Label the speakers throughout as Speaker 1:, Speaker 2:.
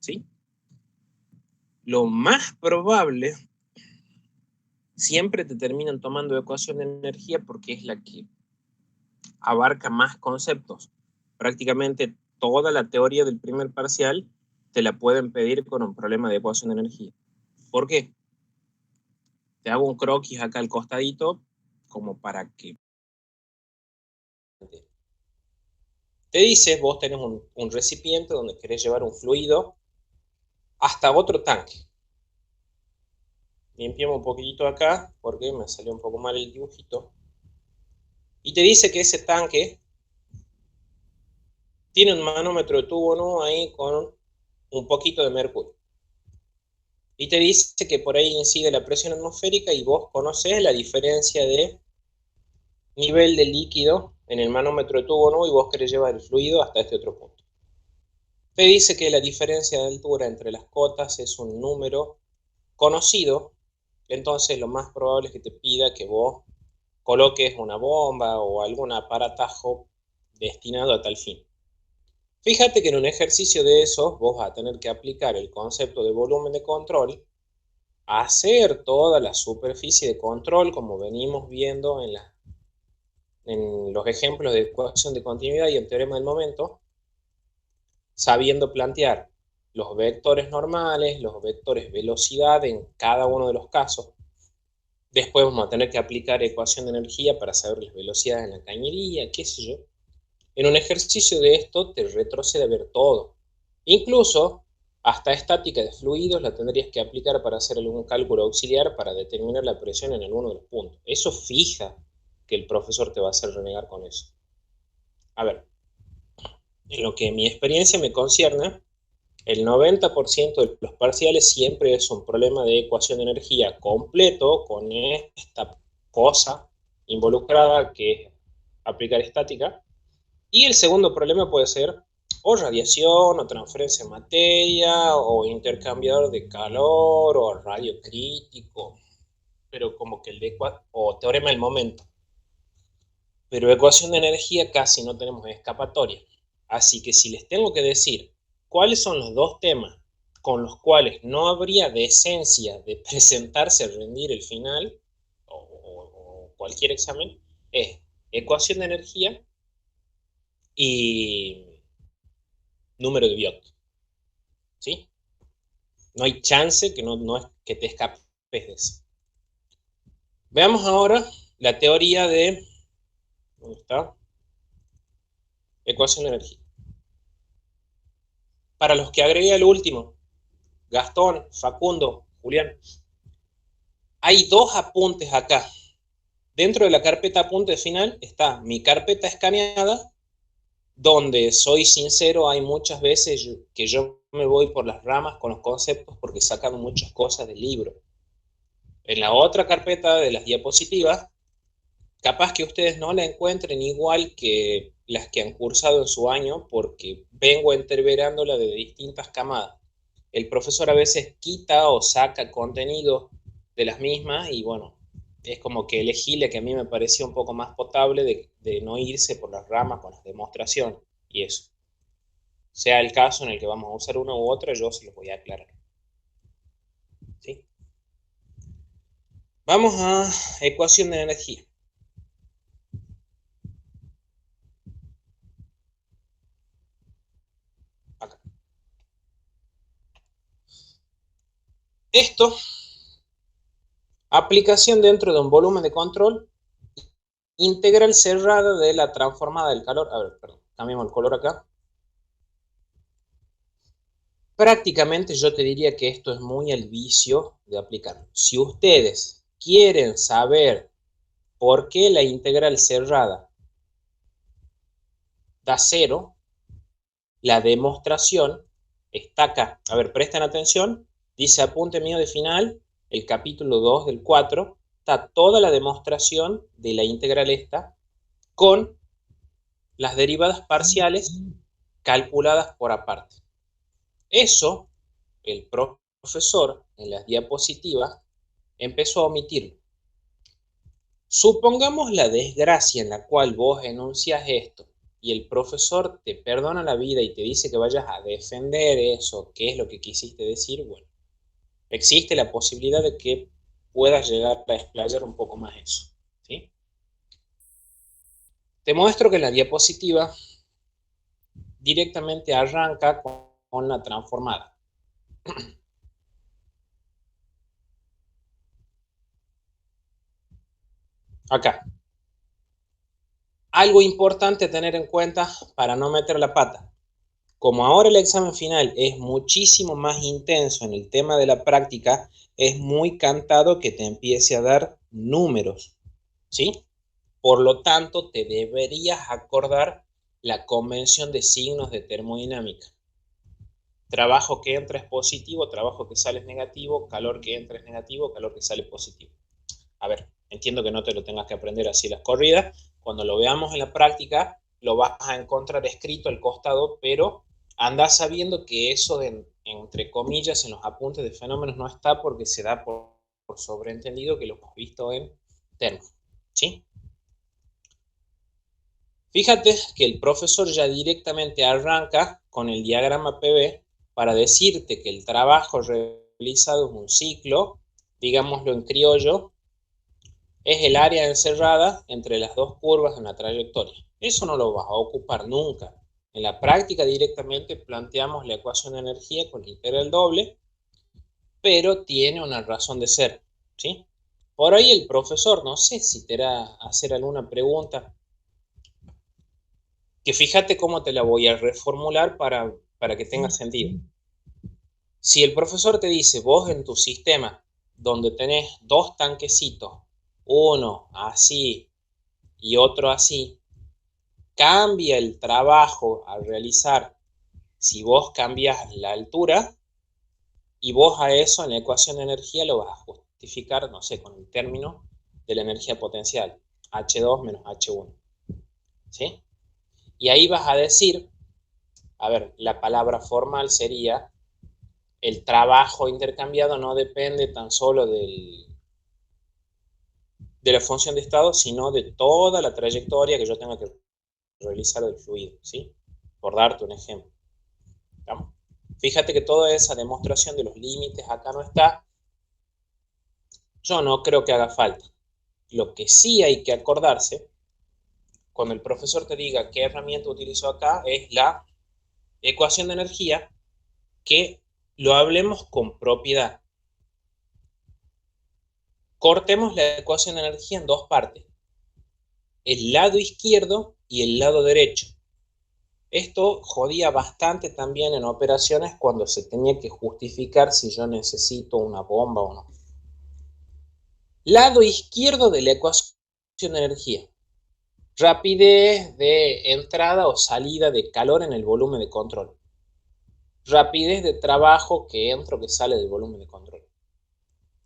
Speaker 1: ¿sí? Lo más probable, siempre te terminan tomando ecuación de energía porque es la que abarca más conceptos. Prácticamente toda la teoría del primer parcial te la pueden pedir con un problema de ecuación de energía. ¿Por qué? Te hago un croquis acá al costadito, como para que... Te dice, vos tenés un recipiente donde querés llevar un fluido hasta otro tanque. Limpiamos un poquitito acá, porque me salió un poco mal el dibujito. Y te dice que ese tanque tiene un manómetro de tubo, ¿no? Ahí con un poquito de mercurio. Y te dice que por ahí incide la presión atmosférica y vos conocés la diferencia de nivel de líquido en el manómetro de tubo, ¿no? Y vos querés llevar el fluido hasta este otro punto. Te dice que la diferencia de altura entre las cotas es un número conocido, entonces lo más probable es que te pida que vos coloques una bomba o algún aparatajo destinado a tal fin. Fíjate que en un ejercicio de esos vos vas a tener que aplicar el concepto de volumen de control, hacer toda la superficie de control como venimos viendo en los ejemplos de ecuación de continuidad y el teorema del momento, sabiendo plantear los vectores normales, los vectores velocidad en cada uno de los casos. Después vamos a tener que aplicar ecuación de energía para saber las velocidades en la cañería, qué sé yo. En un ejercicio de esto te retrocede a ver todo. Incluso hasta estática de fluidos la tendrías que aplicar para hacer algún cálculo auxiliar para determinar la presión en alguno de los puntos. Eso fija que el profesor te va a hacer renegar con eso. A ver, en lo que mi experiencia me concierne, el 90% de los parciales siempre es un problema de ecuación de energía completo con esta cosa involucrada que es aplicar estática. Y el segundo problema puede ser o radiación, o transferencia de materia, o intercambiador de calor, o radio crítico, pero como que el de o teorema del momento. Pero ecuación de energía casi no tenemos escapatoria. Así que si les tengo que decir cuáles son los dos temas con los cuales no habría decencia de presentarse a rendir el final, o cualquier examen, es ecuación de energía y número de Biot, ¿sí? No hay chance que no es que te escapes de eso. Veamos ahora la teoría de, ¿dónde está? Ecuación de energía. Para los que agregué al último, Gastón, Facundo, Julián, hay dos apuntes acá. Dentro de la carpeta apuntes final está mi carpeta escaneada, donde soy sincero, hay muchas veces que yo me voy por las ramas con los conceptos porque he sacado muchas cosas del libro. En la otra carpeta de las diapositivas, capaz que ustedes no la encuentren igual que las que han cursado en su año, porque vengo entreverándola de distintas camadas. El profesor a veces quita o saca contenido de las mismas y bueno, es como que elegí la que a mí me parecía un poco más potable de no irse por las ramas con las demostraciones y eso. Sea el caso en el que vamos a usar una u otra, yo se los voy a aclarar. ¿Sí? Vamos a ecuación de energía. Acá. Esto, aplicación dentro de un volumen de control, integral cerrada de la transformada del calor. A ver, perdón, cambiamos el color acá. Prácticamente yo te diría que esto es muy al vicio de aplicarlo. Si ustedes quieren saber por qué la integral cerrada da cero, la demostración está acá. A ver, presten atención. Dice apunte mío de final, el capítulo 2 del 4. Está toda la demostración de la integral esta con las derivadas parciales calculadas por aparte. Eso, el profesor en las diapositivas empezó a omitirlo. Supongamos la desgracia en la cual vos enuncias esto y el profesor te perdona la vida y te dice que vayas a defender eso, qué es lo que quisiste decir, bueno, existe la posibilidad de que puedas llegar a explayar un poco más eso, ¿sí? Te muestro que en la diapositiva directamente arranca con la transformada. Acá. Algo importante a tener en cuenta para no meter la pata. Como ahora el examen final es muchísimo más intenso en el tema de la práctica, es muy cantado que te empiece a dar números, ¿sí? Por lo tanto, te deberías acordar la convención de signos de termodinámica. Trabajo que entra es positivo, trabajo que sale es negativo, calor que entra es negativo, calor que sale es positivo. A ver, entiendo que no te lo tengas que aprender así las corridas. Cuando lo veamos en la práctica, lo vas a encontrar escrito al costado, pero anda sabiendo que eso de, entre comillas, en los apuntes de fenómenos no está porque se da por sobreentendido que lo hemos visto en termo, ¿sí? Fíjate que el profesor ya directamente arranca con el diagrama PV para decirte que el trabajo realizado es un ciclo, digámoslo en criollo, es el área encerrada entre las dos curvas en la trayectoria. Eso no lo vas a ocupar nunca. En la práctica directamente planteamos la ecuación de energía con integral doble, pero tiene una razón de ser, ¿sí? Por ahí el profesor, no sé si te hará hacer alguna pregunta, que fíjate cómo te la voy a reformular para que tenga sentido. Si el profesor te dice, vos en tu sistema, donde tenés dos tanquecitos, uno así y otro así, cambia el trabajo a realizar si vos cambias la altura, y vos a eso en la ecuación de energía lo vas a justificar, no sé, con el término de la energía potencial, H2 menos H1, ¿sí? Y ahí vas a decir, a ver, la palabra formal sería, el trabajo intercambiado no depende tan solo de la función de estado, sino de toda la trayectoria que yo tenga que realizar del fluido, ¿sí? Por darte un ejemplo. ¿Estamos? Fíjate que toda esa demostración de los límites acá no está. Yo no creo que haga falta. Lo que sí hay que acordarse, cuando el profesor te diga qué herramienta utilizó acá, es la ecuación de energía, que lo hablemos con propiedad. Cortemos la ecuación de energía en dos partes, el lado izquierdo y el lado derecho. Esto jodía bastante también en operaciones cuando se tenía que justificar si yo necesito una bomba o no. Lado izquierdo de la ecuación de energía. Rapidez de entrada o salida de calor en el volumen de control. Rapidez de trabajo que entra o que sale del volumen de control.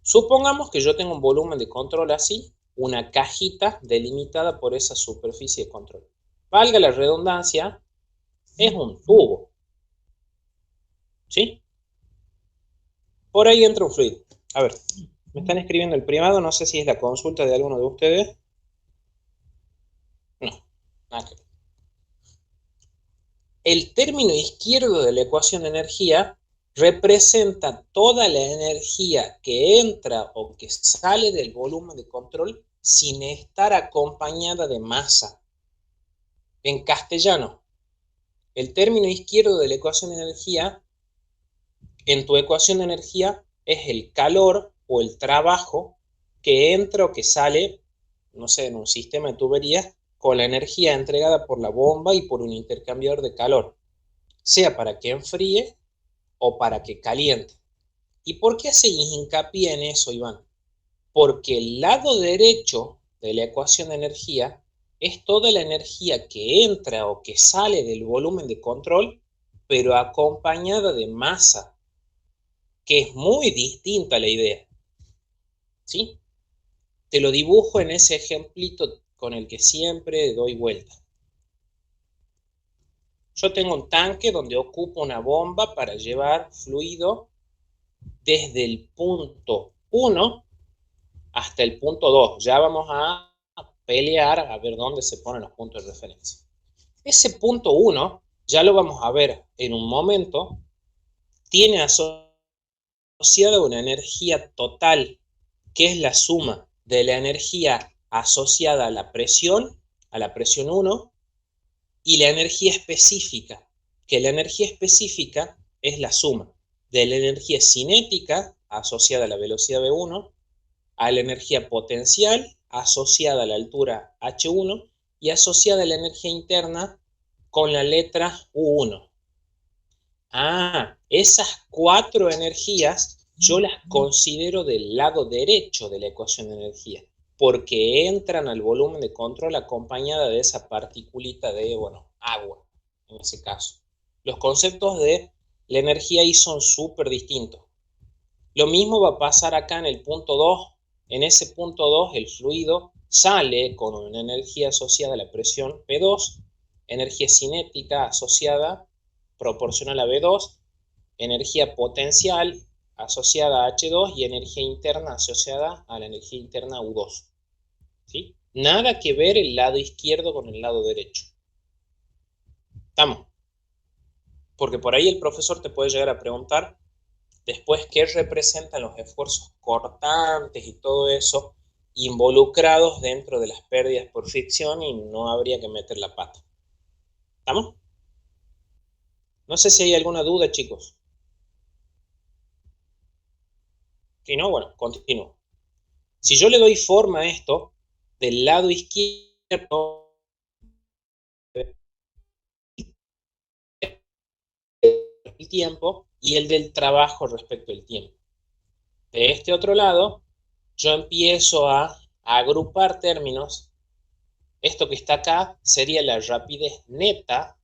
Speaker 1: Supongamos que yo tengo un volumen de control así, una cajita delimitada por esa superficie de control. Valga la redundancia, es un tubo, ¿sí? Por ahí entra un fluido. A ver, me están escribiendo el privado, no sé si es la consulta de alguno de ustedes. No, nada que ver. El término izquierdo de la ecuación de energía representa toda la energía que entra o que sale del volumen de control sin estar acompañada de masa. En castellano, el término izquierdo de la ecuación de energía, en tu ecuación de energía, es el calor o el trabajo que entra o que sale, no sé, en un sistema de tuberías, con la energía entregada por la bomba y por un intercambiador de calor, sea para que enfríe o para que caliente. ¿Y por qué hace hincapié en eso, Iván? Porque el lado derecho de la ecuación de energía es toda la energía que entra o que sale del volumen de control, pero acompañada de masa, que es muy distinta a la idea, ¿sí? Te lo dibujo en ese ejemplito con el que siempre doy vuelta. Yo tengo un tanque donde ocupo una bomba para llevar fluido desde el punto 1 hasta el punto 2. Ya vamos a pelear a ver dónde se ponen los puntos de referencia. Ese punto 1, ya lo vamos a ver en un momento, tiene asociada una energía total, que es la suma de la energía asociada a la presión 1, y la energía específica, que la energía específica es la suma de la energía cinética asociada a la velocidad v1, a la energía potencial asociada a la altura h1 y asociada a la energía interna con la letra u1. Esas 4 energías yo las considero del lado derecho de la ecuación de energía, porque entran al volumen de control acompañada de esa particulita de, agua, en ese caso. Los conceptos de la energía ahí son súper distintos. Lo mismo va a pasar acá en el punto 2. En ese punto 2 el fluido sale con una energía asociada a la presión P2, energía cinética asociada proporcional a V2, energía potencial asociada a H2 y energía interna asociada a la energía interna U2. ¿Sí? Nada que ver el lado izquierdo con el lado derecho. ¿Estamos? Porque por ahí el profesor te puede llegar a preguntar después qué representan los esfuerzos cortantes y todo eso involucrados dentro de las pérdidas por fricción y no habría que meter la pata. ¿Estamos? No sé si hay alguna duda, chicos. Si no, bueno, continúo. Si yo le doy forma a esto, del lado izquierdo el tiempo y el del trabajo respecto al tiempo. De este otro lado, yo empiezo a agrupar términos. Esto que está acá sería la rapidez neta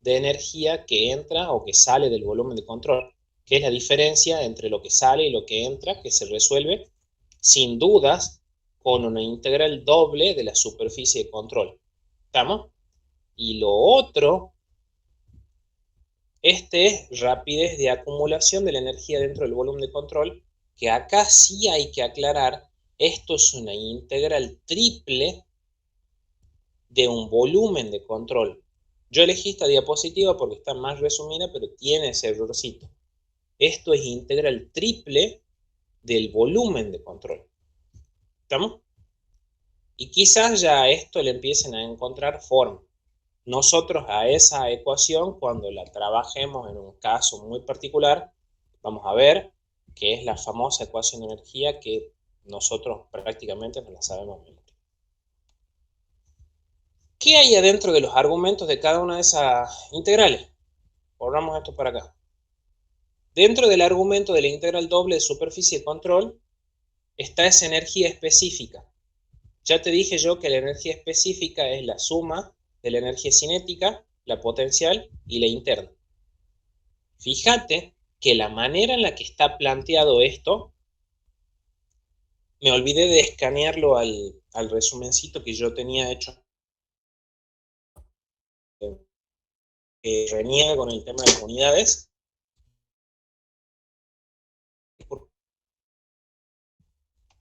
Speaker 1: de energía que entra o que sale del volumen de control, que es la diferencia entre lo que sale y lo que entra, que se resuelve sin dudas con una integral doble de la superficie de control. ¿Estamos? Y lo otro, es rapidez de acumulación de la energía dentro del volumen de control, que acá sí hay que aclarar, esto es una integral triple de un volumen de control. Yo elegí esta diapositiva porque está más resumida, pero tiene ese errorcito. Esto es integral triple del volumen de control. ¿Estamos? Y quizás ya a esto le empiecen a encontrar forma. Nosotros a esa ecuación, cuando la trabajemos en un caso muy particular, vamos a ver que es la famosa ecuación de energía que nosotros prácticamente no la sabemos bien. ¿Qué hay adentro de los argumentos de cada una de esas integrales? Borramos esto para acá. Dentro del argumento de la integral doble de superficie de control está esa energía específica. Ya te dije yo que la energía específica es la suma de la energía cinética, la potencial y la interna. Fíjate que la manera en la que está planteado esto, me olvidé de escanearlo al resumencito que yo tenía hecho, que reniega con el tema de las unidades.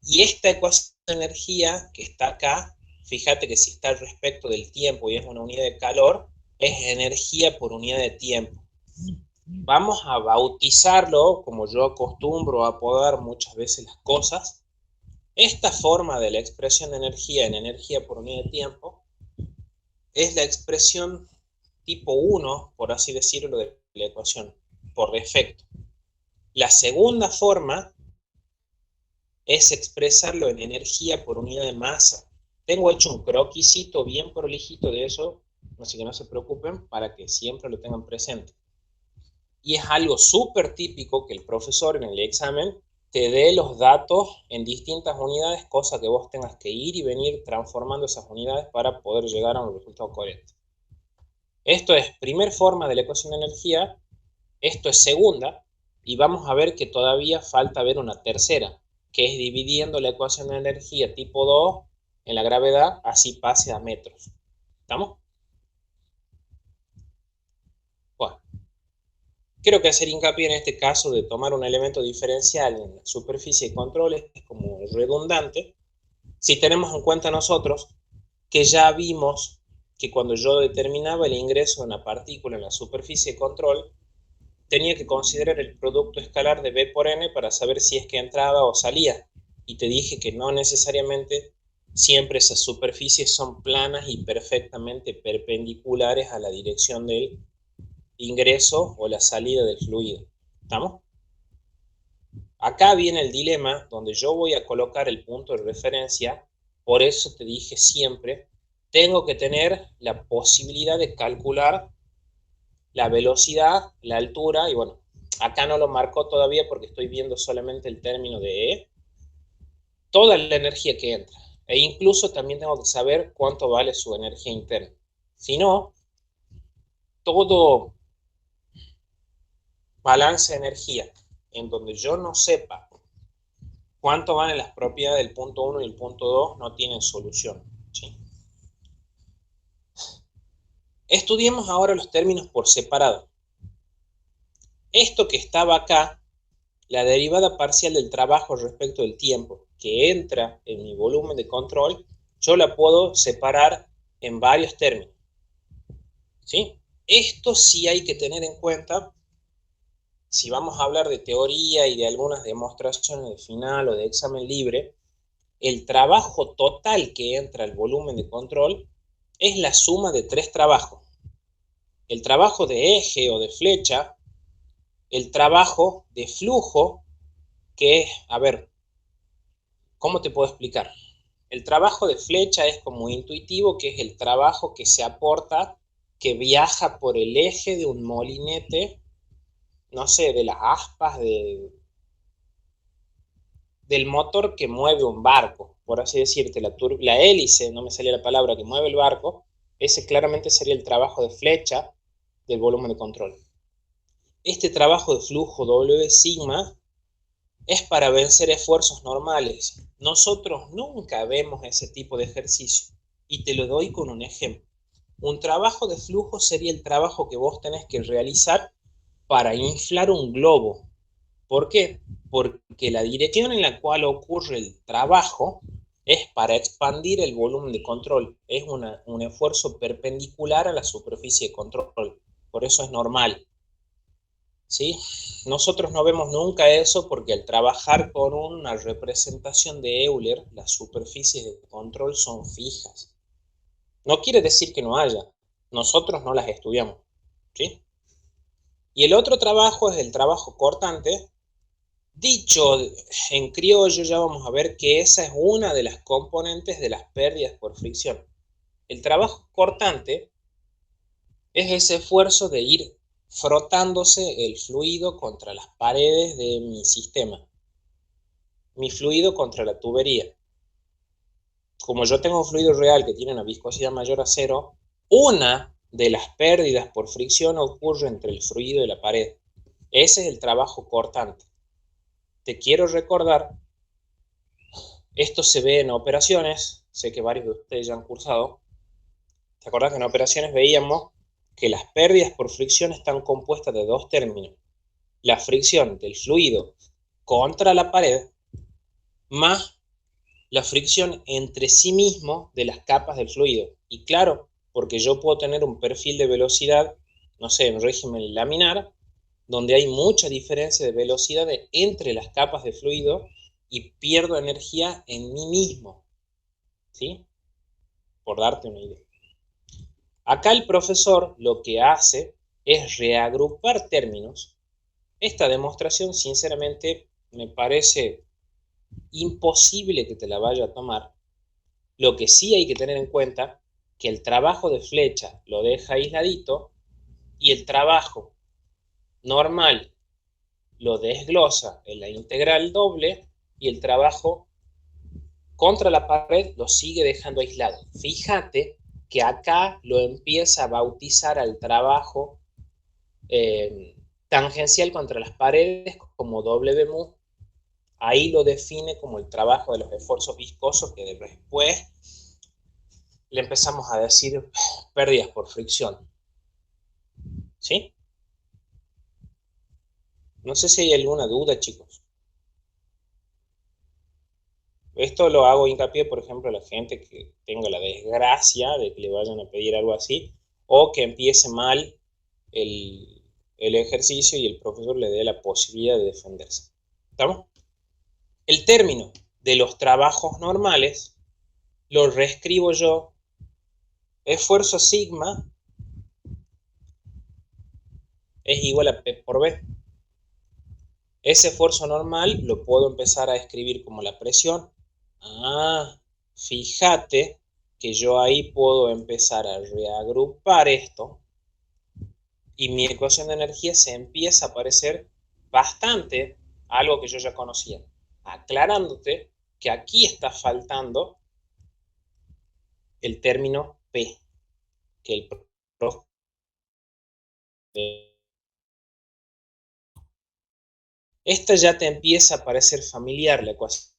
Speaker 1: Y esta ecuación de energía que está acá, fíjate que si está al respecto del tiempo y es una unidad de calor, es energía por unidad de tiempo. Vamos a bautizarlo, como yo acostumbro a apodar muchas veces las cosas. Esta forma de la expresión de energía en energía por unidad de tiempo es la expresión tipo 1, por así decirlo, de la ecuación por defecto. La segunda forma es expresarlo en energía por unidad de masa. Tengo hecho un croquisito bien prolijito de eso, así que no se preocupen, para que siempre lo tengan presente. Y es algo súper típico que el profesor en el examen te dé los datos en distintas unidades, cosa que vos tengas que ir y venir transformando esas unidades para poder llegar a un resultado coherente. Esto es primer forma de la ecuación de energía, esto es segunda, y vamos a ver que todavía falta ver una tercera, que es dividiendo la ecuación de energía tipo 2 en la gravedad, así pase a metros. ¿Estamos? Bueno, quiero que hacer hincapié en este caso de tomar un elemento diferencial en la superficie de control es como redundante, si tenemos en cuenta nosotros que ya vimos que cuando yo determinaba el ingreso de una partícula en la superficie de control, tenía que considerar el producto escalar de B por N para saber si es que entraba o salía. Y te dije que no necesariamente siempre esas superficies son planas y perfectamente perpendiculares a la dirección del ingreso o la salida del fluido. ¿Estamos? Acá viene el dilema donde yo voy a colocar el punto de referencia. Por eso te dije siempre, tengo que tener la posibilidad de calcular la velocidad, la altura, y bueno, acá no lo marcó todavía porque estoy viendo solamente el término de E, toda la energía que entra. E incluso también tengo que saber cuánto vale su energía interna. Si no, todo balance de energía en donde yo no sepa cuánto valen las propiedades del punto 1 y el punto 2 no tienen solución. ¿Sí? Estudiemos ahora los términos por separado. Esto que estaba acá, la derivada parcial del trabajo respecto del tiempo que entra en mi volumen de control, yo la puedo separar en varios términos. ¿Sí? Esto sí hay que tener en cuenta si vamos a hablar de teoría y de algunas demostraciones de final o de examen libre. El trabajo total que entra al volumen de control es la suma de tres trabajos. El trabajo de eje o de flecha, el trabajo de flujo, que es, a ver, ¿cómo te puedo explicar? El trabajo de flecha es como intuitivo, que es el trabajo que se aporta, que viaja por el eje de un molinete, no sé, de las aspas del motor que mueve un barco, por así decirte, la hélice, no me salía la palabra, que mueve el barco. Ese claramente sería el trabajo de flecha del volumen de control. Este trabajo de flujo W sigma es para vencer esfuerzos normales. Nosotros nunca vemos ese tipo de ejercicio. Y te lo doy con un ejemplo. Un trabajo de flujo sería el trabajo que vos tenés que realizar para inflar un globo. ¿Por qué? Porque la dirección en la cual ocurre el trabajo es para expandir el volumen de control. Es un esfuerzo perpendicular a la superficie de control. Por eso es normal. ¿Sí? Nosotros no vemos nunca eso porque al trabajar con una representación de Euler, las superficies de control son fijas. No quiere decir que no haya, nosotros no las estudiamos. ¿Sí? Y el otro trabajo es el trabajo cortante. Dicho en criollo, ya vamos a ver que esa es una de las componentes de las pérdidas por fricción. El trabajo cortante es ese esfuerzo de ir frotándose el fluido contra las paredes de mi sistema, mi fluido contra la tubería. Como yo tengo un fluido real que tiene una viscosidad mayor a 0, una de las pérdidas por fricción ocurre entre el fluido y la pared. Ese es el trabajo cortante. Te quiero recordar, esto se ve en operaciones, sé que varios de ustedes ya han cursado. ¿Te acordás que en operaciones veíamos que las pérdidas por fricción están compuestas de dos términos? La fricción del fluido contra la pared más la fricción entre sí mismo de las capas del fluido. Y claro, porque yo puedo tener un perfil de velocidad, no sé, en régimen laminar, donde hay mucha diferencia de velocidad entre las capas de fluido y pierdo energía en mí mismo. ¿Sí? Por darte una idea. Acá el profesor lo que hace es reagrupar términos. Esta demostración, sinceramente, me parece imposible que te la vaya a tomar. Lo que sí hay que tener en cuenta que el trabajo de flecha lo deja aisladito y el trabajo normal lo desglosa en la integral doble y el trabajo contra la pared lo sigue dejando aislado. Fíjate que acá lo empieza a bautizar al trabajo tangencial contra las paredes como W mu. Ahí lo define como el trabajo de los esfuerzos viscosos, que después le empezamos a decir pérdidas por fricción. ¿Sí? No sé si hay alguna duda, chicos. Esto lo hago hincapié, por ejemplo, a la gente que tenga la desgracia de que le vayan a pedir algo así, o que empiece mal el ejercicio y el profesor le dé la posibilidad de defenderse. ¿Estamos? El término de los trabajos normales lo reescribo yo, esfuerzo sigma es igual a P por B. Ese esfuerzo normal lo puedo empezar a escribir como la presión. Fíjate que yo ahí puedo empezar a reagrupar esto y mi ecuación de energía se empieza a parecer bastante a algo que yo ya conocía, aclarándote que aquí está faltando el término P, que el profe. Esta ya te empieza a parecer familiar la ecuación.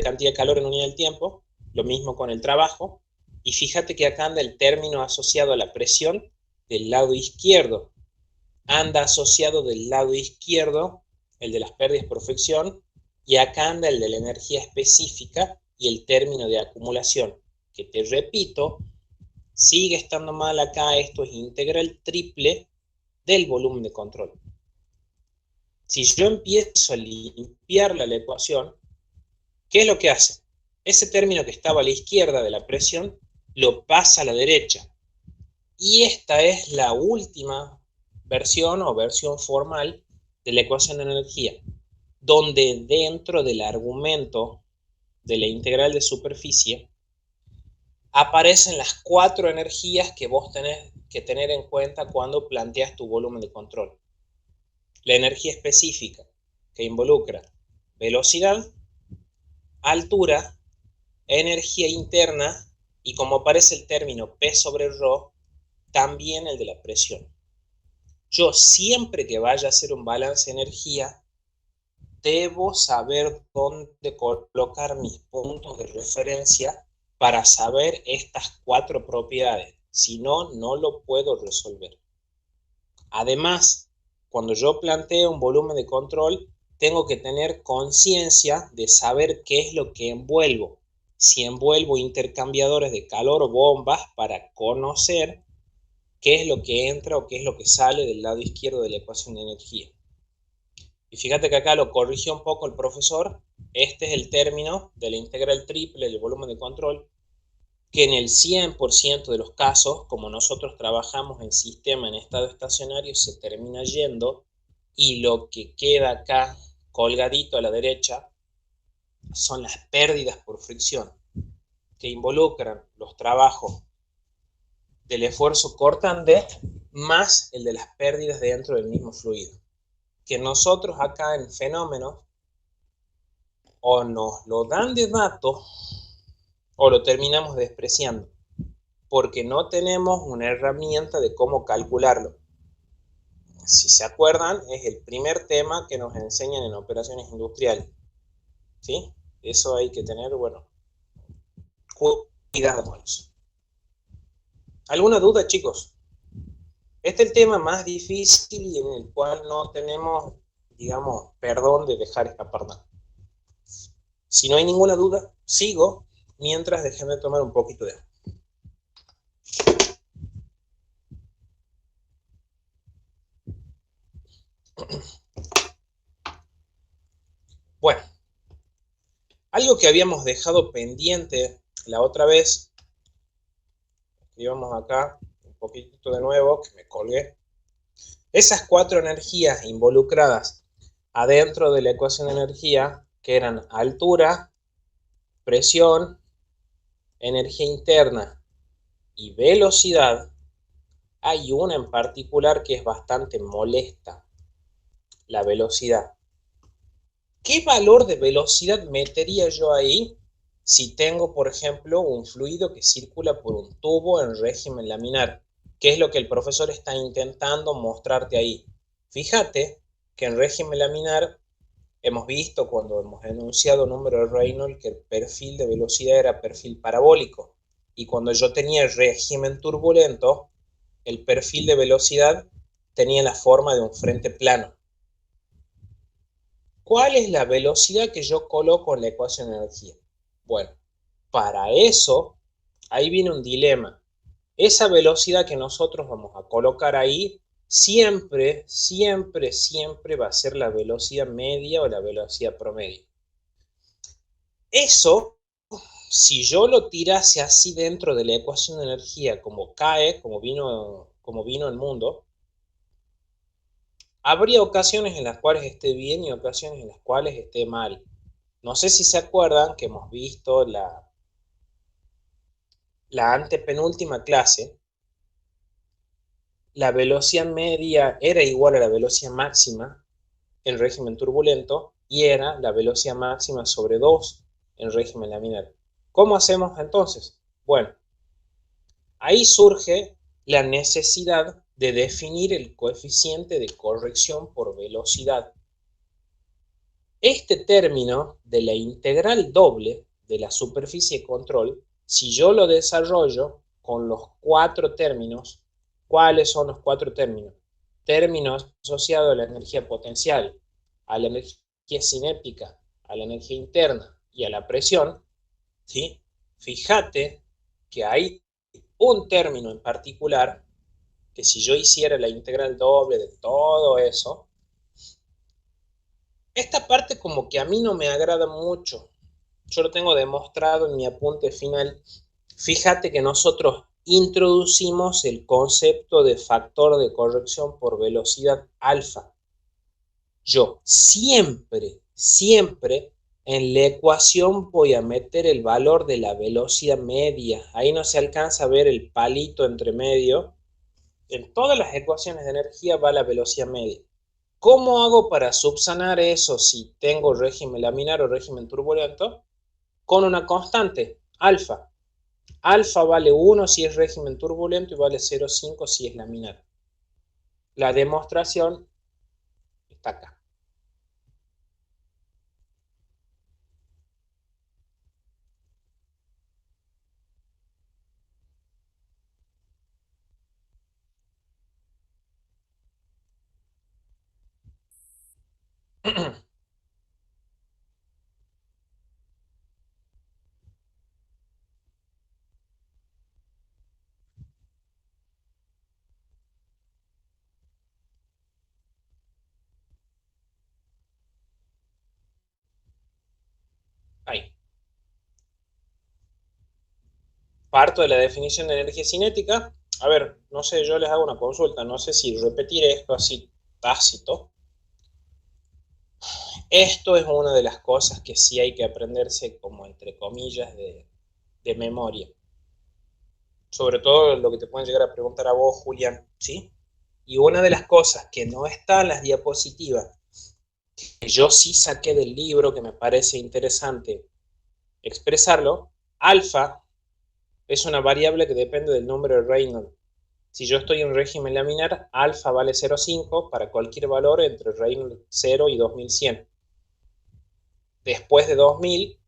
Speaker 1: Cantidad de calor en unidad del tiempo, lo mismo con el trabajo, y fíjate que acá anda el término asociado a la presión del lado izquierdo, anda asociado del lado izquierdo el de las pérdidas por fricción, y acá anda el de la energía específica y el término de acumulación, que te repito, sigue estando mal acá, esto es integral triple del volumen de control. Si yo empiezo a limpiar la ecuación, ¿qué es lo que hace? Ese término que estaba a la izquierda de la presión lo pasa a la derecha. Y esta es la última versión o versión formal de la ecuación de energía, donde dentro del argumento de la integral de superficie aparecen las 4 energías que vos tenés que tener en cuenta cuando planteas tu volumen de control. La energía específica, que involucra velocidad, altura, energía interna y, como aparece el término P sobre Rho, también el de la presión. Yo siempre que vaya a hacer un balance de energía, debo saber dónde colocar mis puntos de referencia para saber estas 4 propiedades. Si no, no lo puedo resolver. Además, cuando yo planteo un volumen de control, tengo que tener conciencia de saber qué es lo que envuelvo. Si envuelvo intercambiadores de calor o bombas para conocer qué es lo que entra o qué es lo que sale del lado izquierdo de la ecuación de energía. Y fíjate que acá lo corrigió un poco el profesor. Este es el término de la integral triple del volumen de control, que en el 100% de los casos, como nosotros trabajamos en sistema en estado estacionario, se termina yendo, y lo que queda acá colgadito a la derecha son las pérdidas por fricción, que involucran los trabajos del esfuerzo cortante más el de las pérdidas dentro del mismo fluido, que nosotros acá en fenómenos o nos lo dan de dato o lo terminamos despreciando, porque no tenemos una herramienta de cómo calcularlo. Si se acuerdan, es el primer tema que nos enseñan en operaciones industriales, ¿sí? Eso hay que tener, bueno, cuidado con eso. ¿Alguna duda, chicos? Este es el tema más difícil y en el cual no tenemos, digamos, perdón de dejar escapar nada. Si no hay ninguna duda, sigo, mientras déjenme tomar un poquito de agua. Bueno, algo que habíamos dejado pendiente la otra vez, íbamos acá un poquito de nuevo, que me colgué. Esas 4 energías involucradas adentro de la ecuación de energía, que eran altura, presión, energía interna y velocidad, hay una en particular que es bastante molesta, la velocidad. ¿Qué valor de velocidad metería yo ahí si tengo, por ejemplo, un fluido que circula por un tubo en régimen laminar? ¿Qué es lo que el profesor está intentando mostrarte ahí? Fíjate que en régimen laminar hemos visto, cuando hemos enunciado número de Reynolds, que el perfil de velocidad era perfil parabólico, y cuando yo tenía el régimen turbulento, el perfil de velocidad tenía la forma de un frente plano. ¿Cuál es la velocidad que yo coloco en la ecuación de energía? Bueno, para eso, ahí viene un dilema. Esa velocidad que nosotros vamos a colocar ahí, siempre, siempre, siempre va a ser la velocidad media o la velocidad promedio. Eso, si yo lo tirase así dentro de la ecuación de energía, como cae, como vino el mundo, habría ocasiones en las cuales esté bien y ocasiones en las cuales esté mal. No sé si se acuerdan que hemos visto la antepenúltima clase, la velocidad media era igual a la velocidad máxima en régimen turbulento y era la velocidad máxima sobre 2 en régimen laminar. ¿Cómo hacemos entonces? Bueno, ahí surge la necesidad de definir el coeficiente de corrección por velocidad. Este término de la integral doble de la superficie de control, si yo lo desarrollo con los 4 términos, ¿cuáles son los 4 términos? Términos asociados a la energía potencial, a la energía cinética, a la energía interna y a la presión, ¿sí? Fíjate que hay un término en particular que si yo hiciera la integral doble de todo eso, esta parte como que a mí no me agrada mucho. Yo lo tengo demostrado en mi apunte final. Fíjate que nosotros introducimos el concepto de factor de corrección por velocidad alfa. Yo siempre, siempre en la ecuación voy a meter el valor de la velocidad media. Ahí no se alcanza a ver el palito entre medio. En todas las ecuaciones de energía va la velocidad media. ¿Cómo hago para subsanar eso si tengo régimen laminar o régimen turbulento? Con una constante, alfa. Alfa vale 1 si es régimen turbulento y vale 0,5 si es laminar. La demostración está acá. Ahí. Parto de la definición de energía cinética. A ver, no sé, yo les hago una consulta. No sé si repetir esto así tácito. Esto es una de las cosas que sí hay que aprenderse como entre comillas de memoria. Sobre todo lo que te pueden llegar a preguntar a vos, Julián, ¿sí? Y una de las cosas que no está en las diapositivas, que yo sí saqué del libro, que me parece interesante expresarlo, alfa es una variable que depende del número de Reynolds. Si yo estoy en régimen laminar, alfa vale 0,5 para cualquier valor entre Reynolds 0 y 2100. Después de 2000,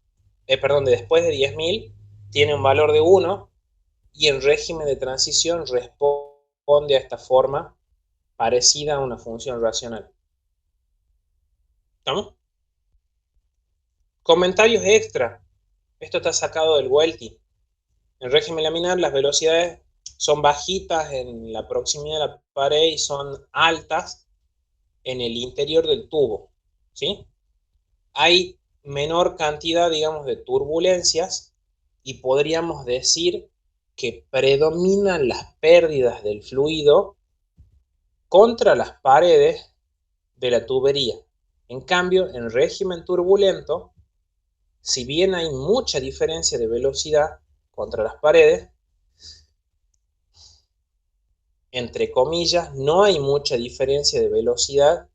Speaker 1: después de 10.000, tiene un valor de 1 y en régimen de transición responde a esta forma parecida a una función racional. ¿Estamos? Comentarios extra. Esto está sacado del Welty. En régimen laminar las velocidades son bajitas en la proximidad de la pared y son altas en el interior del tubo, ¿sí? Hay menor cantidad, digamos, de turbulencias y podríamos decir que predominan las pérdidas del fluido contra las paredes de la tubería. En cambio, en régimen turbulento, si bien hay mucha diferencia de velocidad contra las paredes, entre comillas, no hay mucha diferencia de velocidad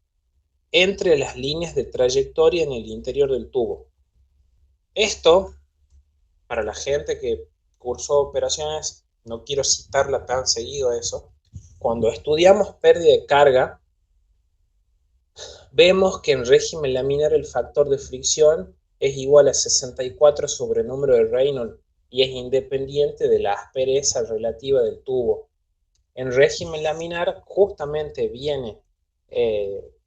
Speaker 1: entre las líneas de trayectoria en el interior del tubo. Esto, para la gente que cursó operaciones, no quiero citarla tan seguido a eso, cuando estudiamos pérdida de carga, vemos que en régimen laminar el factor de fricción es igual a 64 sobre el número de Reynolds y es independiente de la aspereza relativa del tubo. En régimen laminar justamente viene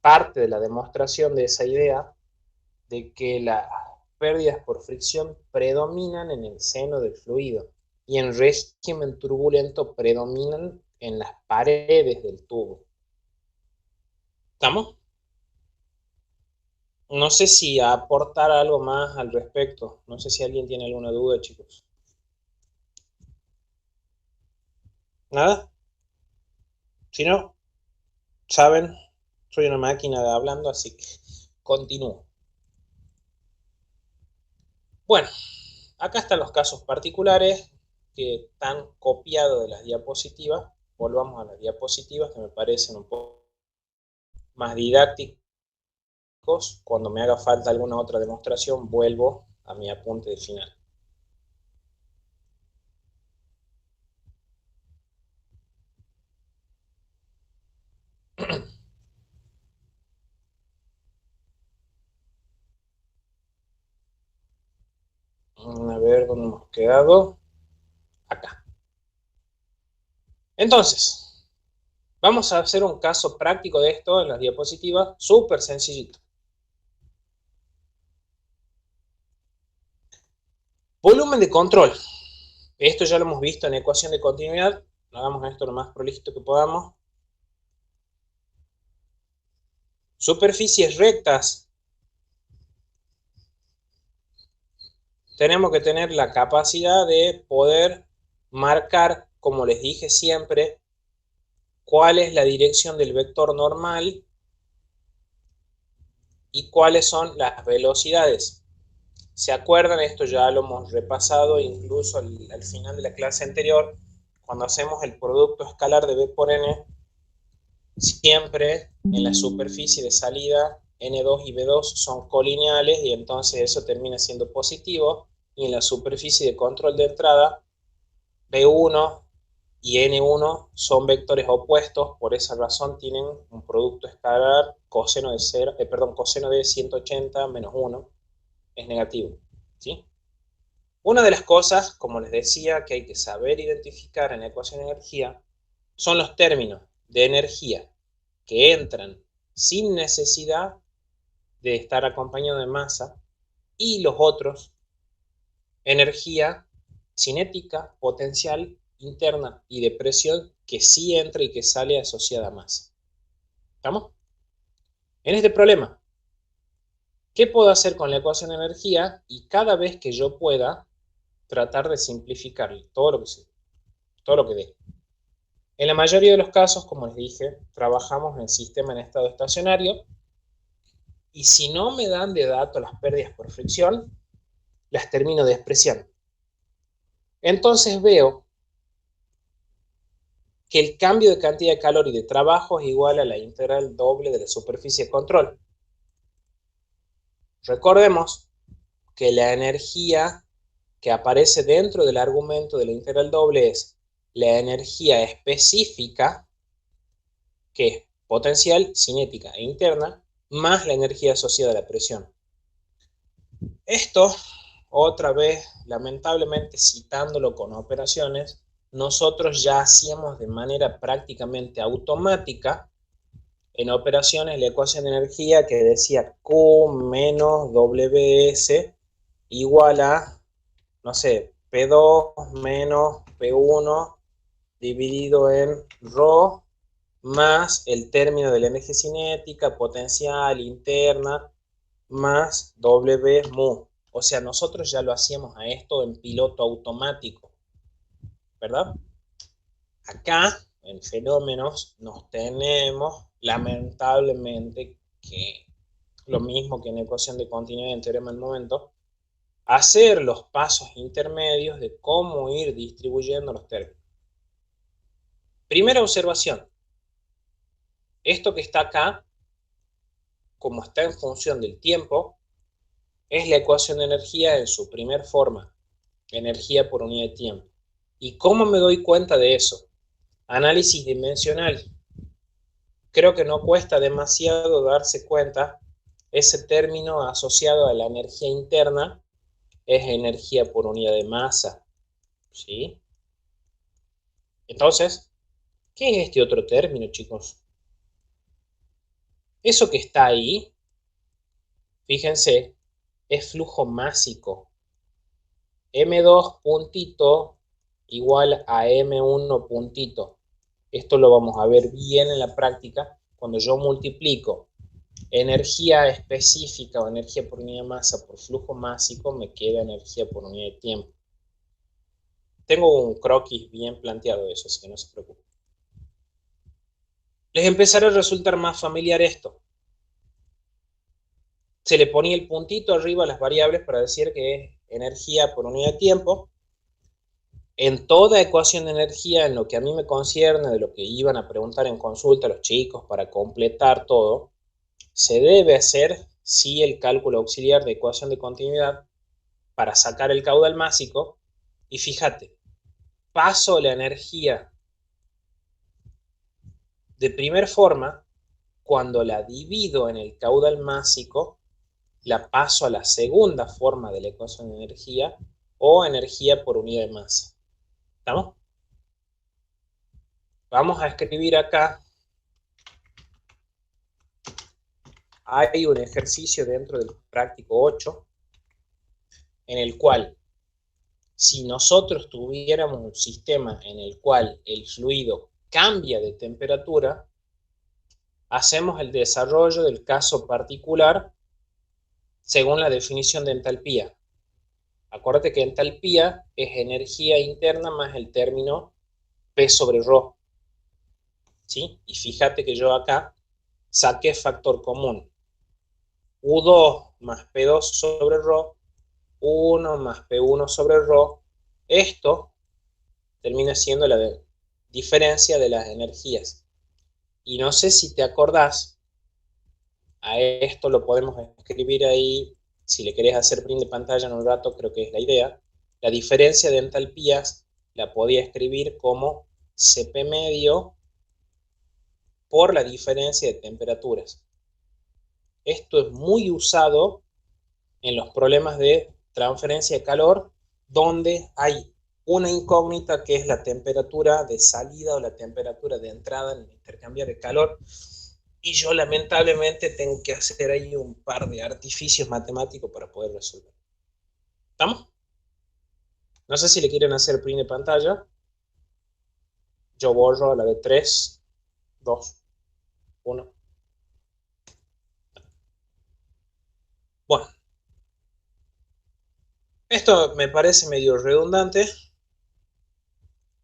Speaker 1: parte de la demostración de esa idea de que las pérdidas por fricción predominan en el seno del fluido y en régimen turbulento predominan en las paredes del tubo. ¿Estamos? No sé si aportar algo más al respecto. No sé si alguien tiene alguna duda, chicos. ¿Nada? Si no, saben, soy una máquina de hablando, así que continúo. Bueno, acá están los casos particulares que están copiados de las diapositivas. Volvamos a las diapositivas que me parecen un poco más didácticos. Cuando me haga falta alguna otra demostración, vuelvo a mi apunte de final. A ver dónde hemos quedado. Acá. Entonces, vamos a hacer un caso práctico de esto en las diapositivas, súper sencillito. Volumen de control. Esto ya lo hemos visto en ecuación de continuidad. Hagamos esto lo más prolijito que podamos. Superficies rectas. Tenemos que tener la capacidad de poder marcar, como les dije siempre, cuál es la dirección del vector normal y cuáles son las velocidades. ¿Se acuerdan? Esto ya lo hemos repasado incluso al final de la clase anterior. Cuando hacemos el producto escalar de B por N, siempre en la superficie de salida N2 y B2 son colineales y entonces eso termina siendo positivo, y en la superficie de control de entrada B1 y N1 son vectores opuestos, por esa razón tienen un producto escalar coseno de 0, coseno de 180 menos 1 es negativo, ¿sí? Una de las cosas, como les decía, que hay que saber identificar en la ecuación de energía son los términos de energía que entran sin necesidad de estar acompañado de masa, y los otros, energía cinética, potencial, interna y de presión, que sí entra y que sale asociada a masa. ¿Estamos? En este problema, ¿qué puedo hacer con la ecuación de energía? Y cada vez que yo pueda, tratar de simplificar todo lo que dé. En la mayoría de los casos, como les dije, trabajamos en sistema en estado estacionario, y si no me dan de dato las pérdidas por fricción, las termino despreciando. Entonces veo que el cambio de cantidad de calor y de trabajo es igual a la integral doble de la superficie de control. Recordemos que la energía que aparece dentro del argumento de la integral doble es la energía específica, que es potencial, cinética e interna, más la energía asociada a la presión. Esto, otra vez, lamentablemente citándolo con operaciones, nosotros ya hacíamos de manera prácticamente automática en operaciones la ecuación de energía que decía Q menos WS igual a, no sé, P2 menos P1 dividido en ρ más el término de la energía cinética, potencial, interna, más W mu. O sea, nosotros ya lo hacíamos a esto en piloto automático, ¿verdad? Acá, en fenómenos, nos tenemos, lamentablemente, que lo mismo que en ecuación de continuidad en teorema del momento, hacer los pasos intermedios de cómo ir distribuyendo los términos. Primera observación. Esto que está acá, como está en función del tiempo, es la ecuación de energía en su primer forma, energía por unidad de tiempo. ¿Y cómo me doy cuenta de eso? Análisis dimensional. Creo que no cuesta demasiado darse cuenta, ese término asociado a la energía interna es energía por unidad de masa, ¿sí? Entonces, ¿Qué es este otro término, chicos? Eso que está ahí, fíjense, es flujo másico. M2 puntito igual a M1 puntito. Esto lo vamos a ver bien en la práctica. Cuando yo multiplico energía específica o energía por unidad de masa por flujo másico, me queda energía por unidad de tiempo. Tengo un croquis bien planteado de eso, así que no se preocupen. Les empezará a resultar más familiar esto. Se le ponía el puntito arriba a las variables para decir que es energía por unidad de tiempo. En toda ecuación de energía, en lo que a mí me concierne, de lo que iban a preguntar en consulta los chicos para completar todo, se debe hacer sí el cálculo auxiliar de ecuación de continuidad para sacar el caudal másico. Y fíjate, paso la energía de primer forma, cuando la divido en el caudal másico, la paso a la segunda forma de la ecuación de energía o energía por unidad de masa. ¿Estamos? Vamos a escribir acá. Hay un ejercicio dentro del práctico 8 en el cual, si nosotros tuviéramos un sistema en el cual el fluido cambia de temperatura, hacemos el desarrollo del caso particular según la definición de entalpía. Acuérdate que entalpía es energía interna más el término P sobre ρ. ¿Sí? Y fíjate que yo acá saqué factor común. U2 más P2 sobre ρ, 1 más P1 sobre ρ. Esto termina siendo la diferencia de las energías. Y no sé si te acordás, a esto lo podemos escribir ahí, si le querés hacer print de pantalla en un rato, creo que es la idea. La diferencia de entalpías la podía escribir como Cp medio por la diferencia de temperaturas. Esto es muy usado en los problemas de transferencia de calor, donde hay una incógnita que es la temperatura de salida o la temperatura de entrada en el intercambiar de calor. Y yo lamentablemente tengo que hacer ahí un par de artificios matemáticos para poder resolver. ¿Estamos? No sé si le quieren hacer print de pantalla. Yo borro a la de 3, 2, 1. Bueno, esto me parece medio redundante.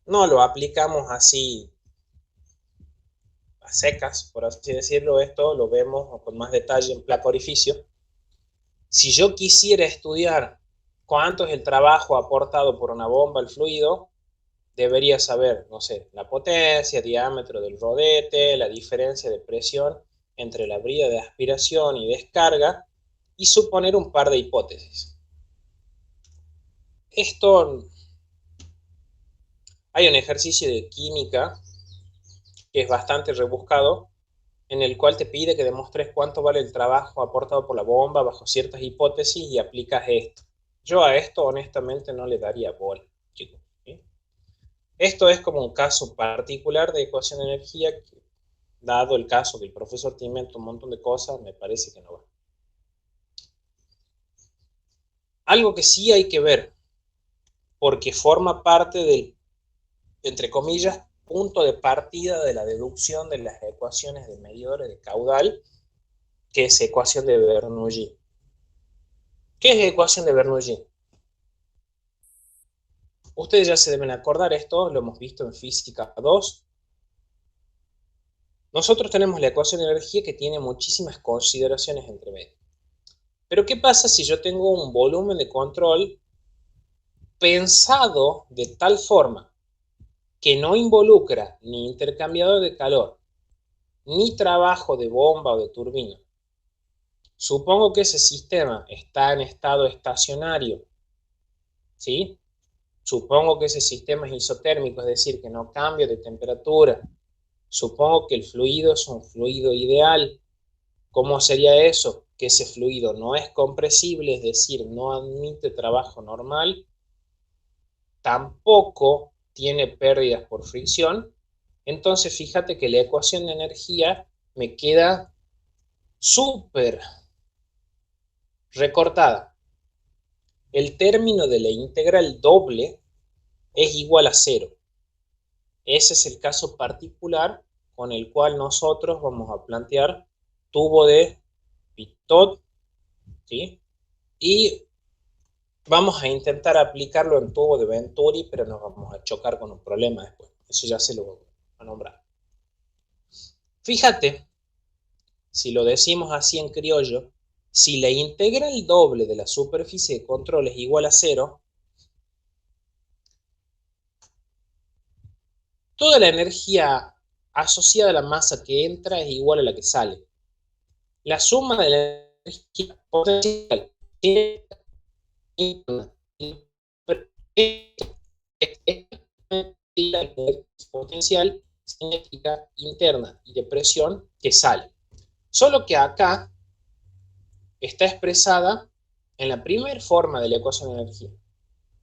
Speaker 1: No lo aplicamos así a secas, por así decirlo. Esto lo vemos con más detalle en placa orificio. Si yo quisiera estudiar cuánto es el trabajo aportado por una bomba al fluido, debería saber, no sé, la potencia, diámetro del rodete, la diferencia de presión entre la brida de aspiración y descarga, y suponer un par de hipótesis. Esto, hay un ejercicio de química que es bastante rebuscado, en el cual te pide que demostres cuánto vale el trabajo aportado por la bomba bajo ciertas hipótesis y aplicas esto. Yo a esto honestamente no le daría bola, chicos. ¿Sí? Esto es como un caso particular de ecuación de energía que, dado el caso que el profesor te inventa un montón de cosas, me parece que no va. Algo que sí hay que ver, porque forma parte del, entre comillas, punto de partida de la deducción de las ecuaciones de medidores de caudal, que es ecuación de Bernoulli. ¿Qué es ecuación de Bernoulli? Ustedes ya se deben acordar esto, lo hemos visto en física 2. Nosotros tenemos la ecuación de energía que tiene muchísimas consideraciones entre medio. Pero ¿qué pasa si yo tengo un volumen de control pensado de tal forma que no involucra ni intercambiador de calor, ni trabajo de bomba o de turbina? Supongo que ese sistema está en estado estacionario, ¿sí? Supongo que ese sistema es isotérmico, es decir, que no cambia de temperatura. Supongo que el fluido es un fluido ideal. ¿Cómo sería eso? Que ese fluido no es compresible, es decir, no admite trabajo normal, tampoco tiene pérdidas por fricción, Entonces fíjate que la ecuación de energía me queda súper recortada. El término de la integral doble es igual a 0. Ese es el caso particular con el cual nosotros vamos a plantear tubo de Pitot, ¿sí? Y vamos a intentar aplicarlo en tubo de Venturi, pero nos vamos a chocar con un problema después. Eso ya se lo voy a nombrar. Fíjate, si lo decimos así en criollo, si la integral doble de la superficie de control es igual a 0, toda la energía asociada a la masa que entra es igual a la que sale. La suma de la energía potencial potencial cinética interna y de presión que sale. Solo que acá está expresada en la primera forma de la ecuación de energía.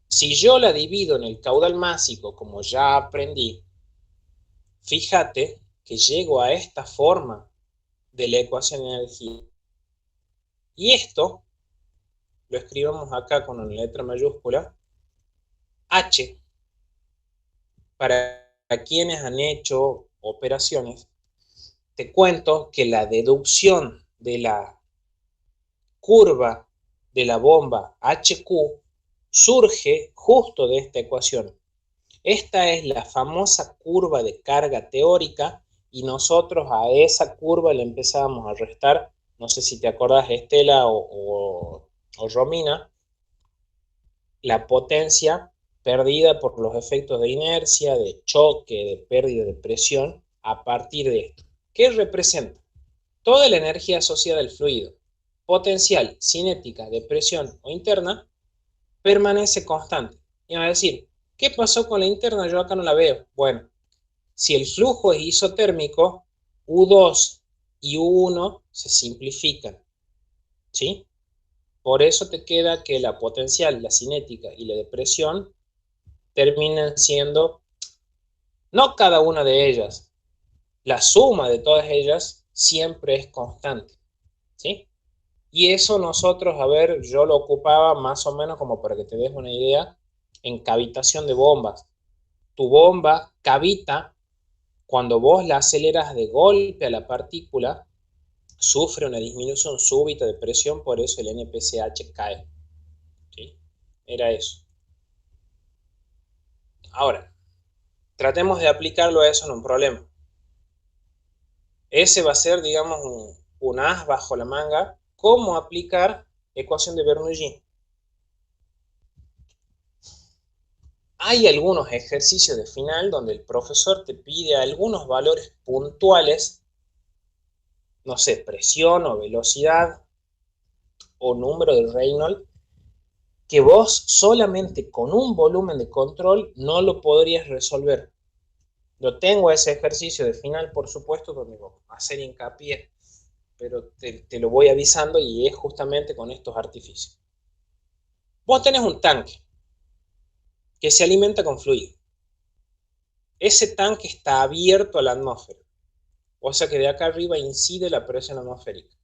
Speaker 1: Si yo la divido en el caudal másico, como ya aprendí, fíjate que llego a esta forma de la ecuación de energía. Y esto lo escribimos acá con una letra mayúscula. H, para quienes han hecho operaciones, te cuento que la deducción de la curva de la bomba HQ surge justo de esta ecuación. Esta es la famosa curva de carga teórica y nosotros a esa curva le empezábamos a restar, no sé si te acordás, Estela o Romina, la potencia perdida por los efectos de inercia, de choque, de pérdida de presión a partir de esto. ¿Qué representa? Toda la energía asociada al fluido, potencial, cinética, de presión o interna, permanece constante. Y va a decir, ¿qué pasó con la interna? Yo acá no la veo. Bueno, si el flujo es isotérmico, U2 y U1 se simplifican, ¿sí? Por eso te queda que la potencial, la cinética y la de presión terminan siendo, no cada una de ellas, la suma de todas ellas siempre es constante, ¿sí? Y eso nosotros, a ver, yo lo ocupaba más o menos como para que te des una idea, en cavitación de bombas. Tu bomba cavita, cuando vos la aceleras de golpe a la partícula, sufre una disminución súbita de presión, por eso el NPCH cae, ¿sí? Era eso. Ahora, tratemos de aplicarlo a eso en un problema. Ese va a ser, digamos, un as bajo la manga. ¿Cómo aplicar ecuación de Bernoulli? Hay algunos ejercicios de final donde el profesor te pide algunos valores puntuales, no sé, presión o velocidad o número de Reynolds, que vos solamente con un volumen de control no lo podrías resolver. Yo tengo ese ejercicio de final, por supuesto, donde voy a hacer hincapié, pero te lo voy avisando y es justamente con estos artificios. Vos tenés un tanque que se alimenta con fluido. Ese tanque está abierto a la atmósfera, o sea que de acá arriba incide la presión atmosférica.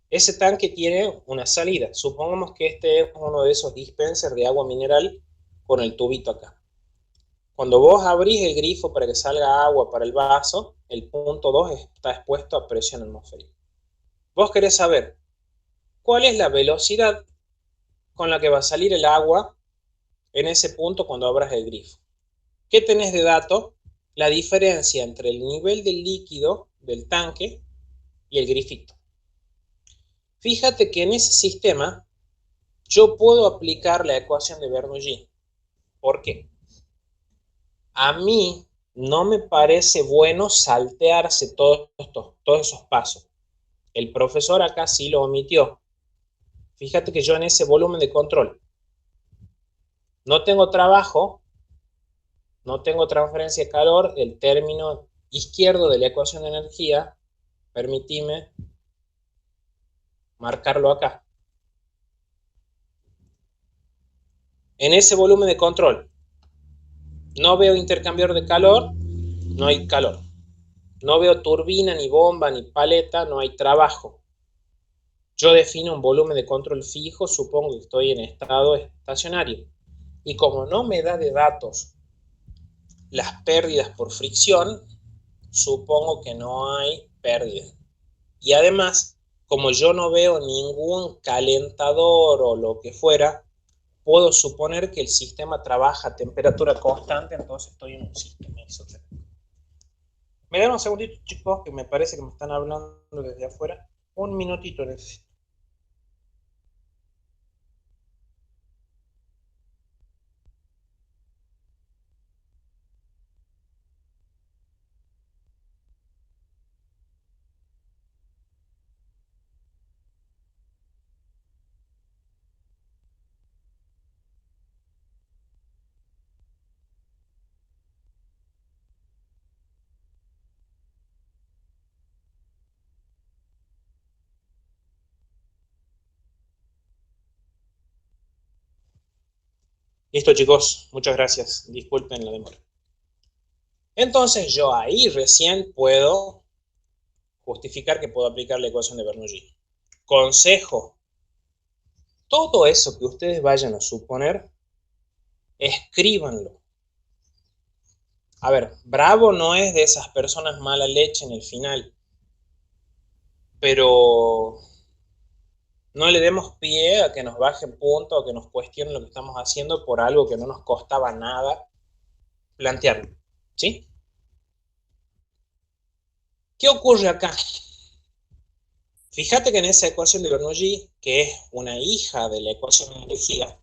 Speaker 1: Ese tanque tiene una salida. Supongamos que este es uno de esos dispensers de agua mineral con el tubito acá. Cuando vos abrís el grifo para que salga agua para el vaso, el punto 2 está expuesto a presión atmosférica. Vos querés saber cuál es la velocidad con la que va a salir el agua en ese punto cuando abras el grifo. ¿Qué tenés de dato? La diferencia entre el nivel del líquido del tanque y el grifito. Fíjate que en ese sistema yo puedo aplicar la ecuación de Bernoulli. ¿Por qué? A mí no me parece bueno saltearse todos esos pasos. El profesor acá sí lo omitió. Fíjate que yo en ese volumen de control no tengo trabajo, no tengo transferencia de calor, el término izquierdo de la ecuación de energía, permitime marcarlo acá. En ese volumen de control no veo intercambiador de calor, no hay calor. No veo turbina, ni bomba, ni paleta, no hay trabajo. Yo defino un volumen de control fijo, supongo que estoy en estado estacionario. Y como no me da de datos las pérdidas por fricción, supongo que no hay pérdida. Y además, como yo no veo ningún calentador o lo que fuera, puedo suponer que el sistema trabaja a temperatura constante, entonces estoy en un sistema isotérmico. Me dan un segundito, chicos, que me parece que me están hablando desde afuera. Un minutito necesito. Listo, chicos, muchas gracias. Disculpen la demora. Entonces yo ahí recién puedo justificar que puedo aplicar la ecuación de Bernoulli. Consejo, todo eso que ustedes vayan a suponer, escríbanlo. A ver, Bravo no es de esas personas mala leche en el final, pero no le demos pie a que nos bajen puntos o que nos cuestionen lo que estamos haciendo por algo que no nos costaba nada plantearlo, ¿sí? ¿Qué ocurre acá? Fíjate que en esa ecuación de Bernoulli, que es una hija de la ecuación de energía,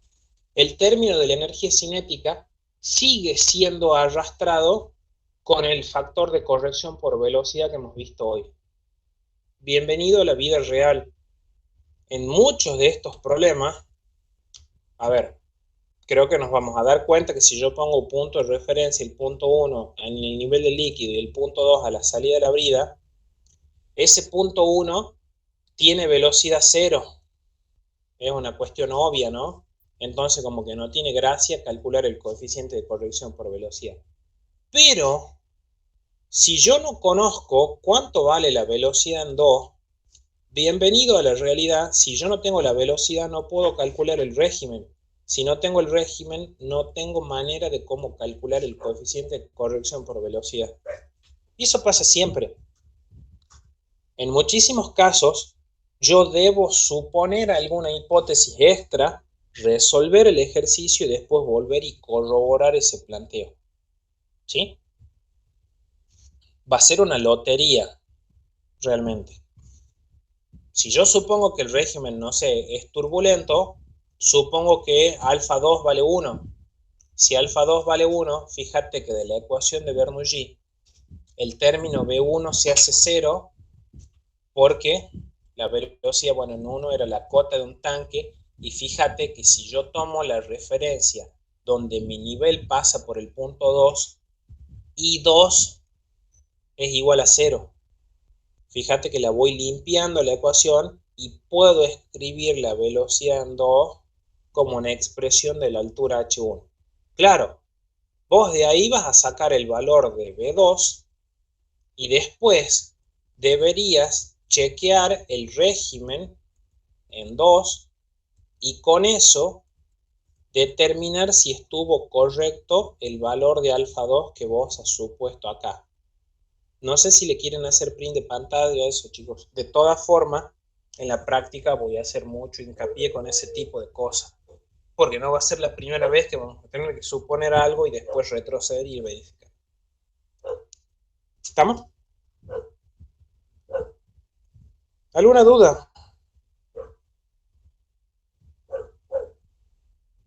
Speaker 1: el término de la energía cinética sigue siendo arrastrado con el factor de corrección por velocidad que hemos visto hoy. Bienvenido a la vida real. En muchos de estos problemas, a ver, creo que nos vamos a dar cuenta que si yo pongo punto de referencia, el punto 1 en el nivel del líquido y el punto 2 a la salida de la brida, ese punto 1 tiene velocidad cero. Es una cuestión obvia, ¿no? Entonces como que no tiene gracia calcular el coeficiente de corrección por velocidad. Pero, si yo no conozco cuánto vale la velocidad en 2, bienvenido a la realidad. Si yo no tengo la velocidad, no puedo calcular el régimen. Si no tengo el régimen, no tengo manera de cómo calcular el coeficiente de corrección por velocidad. Y eso pasa siempre. En muchísimos casos, yo debo suponer alguna hipótesis extra, resolver el ejercicio y después volver y corroborar ese planteo. ¿Sí? Va a ser una lotería, realmente. Si yo supongo que el régimen, no sé, es turbulento, supongo que alfa 2 vale 1. Si alfa 2 vale 1, fíjate que de la ecuación de Bernoulli, el término B1 se hace 0 porque la velocidad, bueno, en 1 era la cota de un tanque, y fíjate que si yo tomo la referencia donde mi nivel pasa por el punto 2, I2 es igual a 0. Fíjate que la voy limpiando la ecuación y puedo escribir la velocidad en 2 como una expresión de la altura h1. Claro, vos de ahí vas a sacar el valor de B2 y después deberías chequear el régimen en 2 y con eso determinar si estuvo correcto el valor de alfa 2 que vos has supuesto acá. No sé si le quieren hacer print de pantalla a eso, chicos. De todas formas, en la práctica voy a hacer mucho hincapié con ese tipo de cosas. Porque no va a ser la primera vez que vamos a tener que suponer algo y después retroceder y verificar. ¿Estamos? ¿Alguna duda?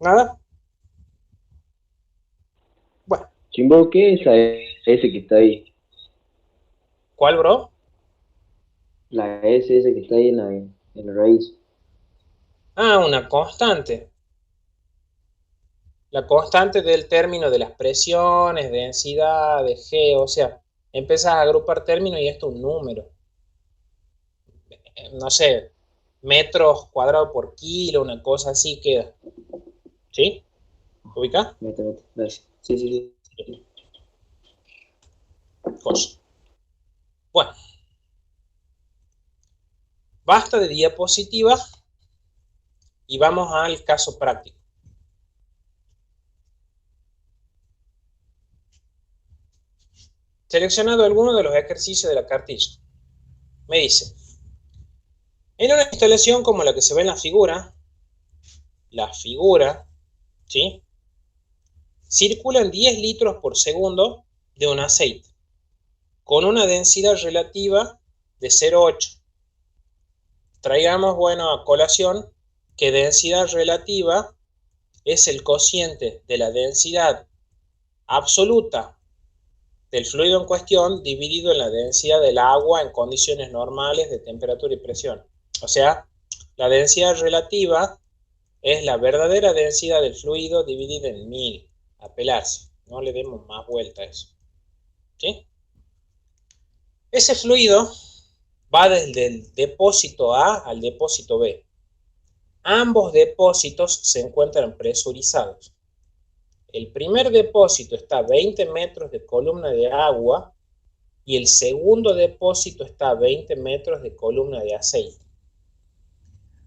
Speaker 1: ¿Nada? Bueno.
Speaker 2: Chimbo, ¿qué es la S que está ahí?
Speaker 1: ¿Cuál, bro?
Speaker 2: La S que está ahí en la raíz.
Speaker 1: Ah, una constante. La constante del término de las presiones, densidad, de G, o sea, empiezas a agrupar términos y esto es un número. No sé, metros cuadrados por kilo, una cosa así queda. ¿Sí? ¿Ubica?
Speaker 2: Mete, gracias. Sí, sí, sí.
Speaker 1: cosas. Bueno, basta de diapositiva y vamos al caso práctico. Seleccionado alguno de los ejercicios de la cartilla. Me dice, en una instalación como la que se ve en la figura, ¿sí? Circulan 10 litros por segundo de un aceite, con una densidad relativa de 0,8. Traigamos, bueno, a colación que densidad relativa es el cociente de la densidad absoluta del fluido en cuestión dividido en la densidad del agua en condiciones normales de temperatura y presión. O sea, la densidad relativa es la verdadera densidad del fluido dividida en 1000. A pelarse, no le demos más vuelta a eso. ¿Sí? Ese fluido va desde el depósito A al depósito B. Ambos depósitos se encuentran presurizados. El primer depósito está a 20 metros de columna de agua y el segundo depósito está a 20 metros de columna de aceite.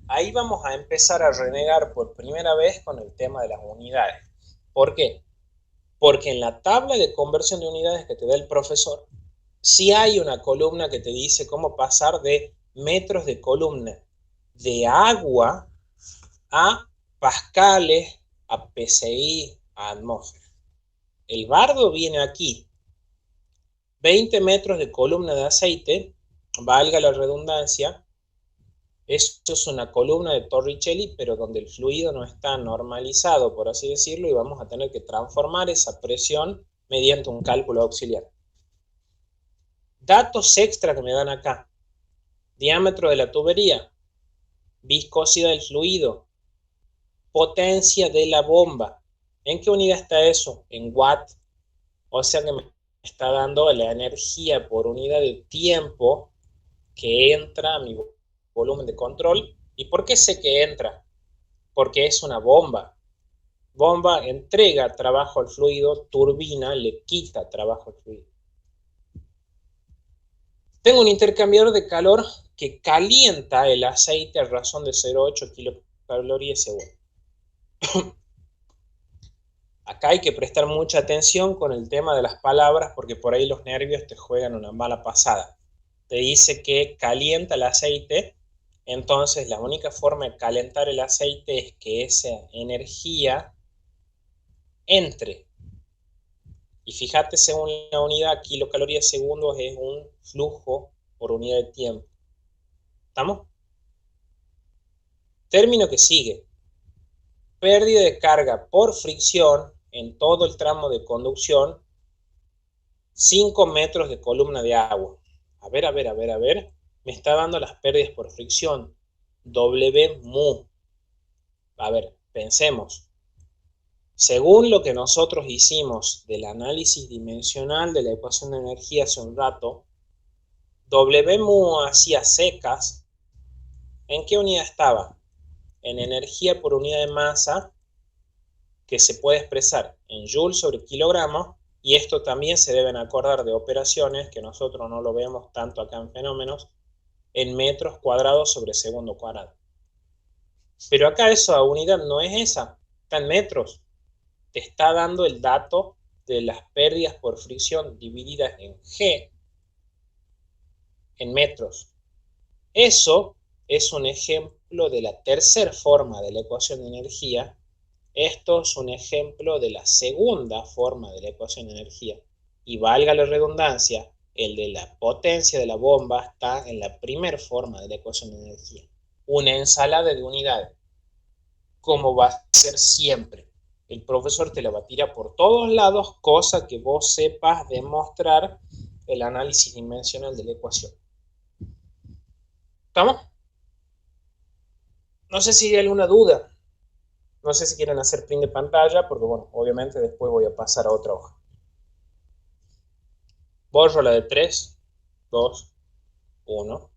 Speaker 1: Ahí vamos a empezar a renegar por primera vez con el tema de las unidades. ¿Por qué? Porque en la tabla de conversión de unidades que te da el profesor, sí hay una columna que te dice cómo pasar de metros de columna de agua a pascales, a PSI, a atmósfera. El bardo viene aquí. 20 metros de columna de aceite, valga la redundancia, esto es una columna de Torricelli, pero donde el fluido no está normalizado, por así decirlo, y vamos a tener que transformar esa presión mediante un cálculo auxiliar. Datos extra que me dan acá. Diámetro de la tubería, viscosidad del fluido, potencia de la bomba. ¿En qué unidad está eso? En watt. O sea que me está dando la energía por unidad de tiempo que entra a mi volumen de control. ¿Y por qué sé que entra? Porque es una bomba. Bomba entrega trabajo al fluido, turbina le quita trabajo al fluido. Tengo un intercambiador de calor que calienta el aceite a razón de 0,8 kilocalorías segundo. Acá hay que prestar mucha atención con el tema de las palabras porque por ahí los nervios te juegan una mala pasada. Te dice que calienta el aceite, entonces la única forma de calentar el aceite es que esa energía entre. Y fíjate, según la unidad, kilocalorías segundos es un flujo por unidad de tiempo. ¿Estamos? Término que sigue. Pérdida de carga por fricción en todo el tramo de conducción, 5 metros de columna de agua. A ver. Me está dando las pérdidas por fricción. W mu. A ver, pensemos. Según lo que nosotros hicimos del análisis dimensional de la ecuación de energía hace un rato, W mu hacía secas. ¿En qué unidad estaba? En energía por unidad de masa, que se puede expresar en joules sobre kilogramos, y esto también se deben acordar de operaciones, que nosotros no lo vemos tanto acá en fenómenos, en metros cuadrados sobre segundo cuadrado. Pero acá esa unidad no es esa, está en metros. Te está dando el dato de las pérdidas por fricción divididas en G, en metros. Eso es un ejemplo de la tercera forma de la ecuación de energía. Esto es un ejemplo de la segunda forma de la ecuación de energía. Y valga la redundancia, el de la potencia de la bomba está en la primera forma de la ecuación de energía. Una ensalada de unidades, como va a ser siempre. El profesor te la va a tirar por todos lados, cosa que vos sepas demostrar el análisis dimensional de la ecuación. ¿Estamos? No sé si hay alguna duda. No sé si quieren hacer print de pantalla, porque bueno, obviamente después voy a pasar a otra hoja. Borro la de 3, 2, 1.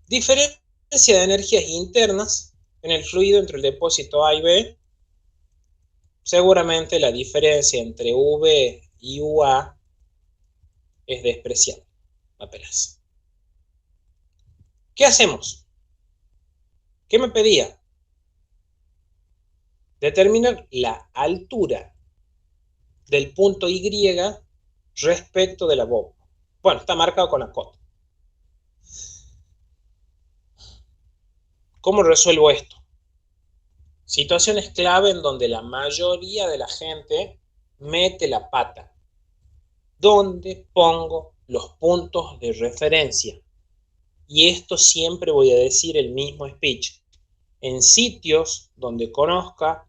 Speaker 1: Diferencia de energías internas en el fluido entre el depósito A y B. Seguramente la diferencia entre V y UA es despreciable. Apenas. ¿Qué hacemos? ¿Qué me pedía? Determinar la altura del punto Y respecto de la bomba. Bueno, está marcado con la cota. ¿Cómo resuelvo esto? Situaciones clave en donde la mayoría de la gente mete la pata. ¿Dónde pongo los puntos de referencia? Y esto siempre voy a decir el mismo speech. En sitios donde conozca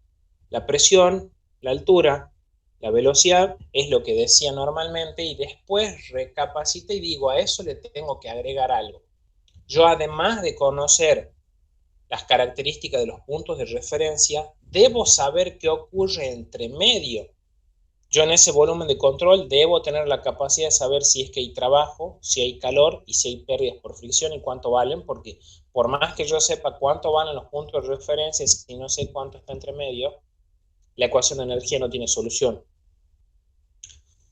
Speaker 1: la presión, la altura, la velocidad, es lo que decía normalmente, y después recapacito y digo, a eso le tengo que agregar algo. Yo, además de conocer las características de los puntos de referencia, debo saber qué ocurre entre medio. Yo en ese volumen de control debo tener la capacidad de saber si es que hay trabajo, si hay calor y si hay pérdidas por fricción y cuánto valen, porque por más que yo sepa cuánto valen los puntos de referencia, si no sé cuánto está entre medio, la ecuación de energía no tiene solución.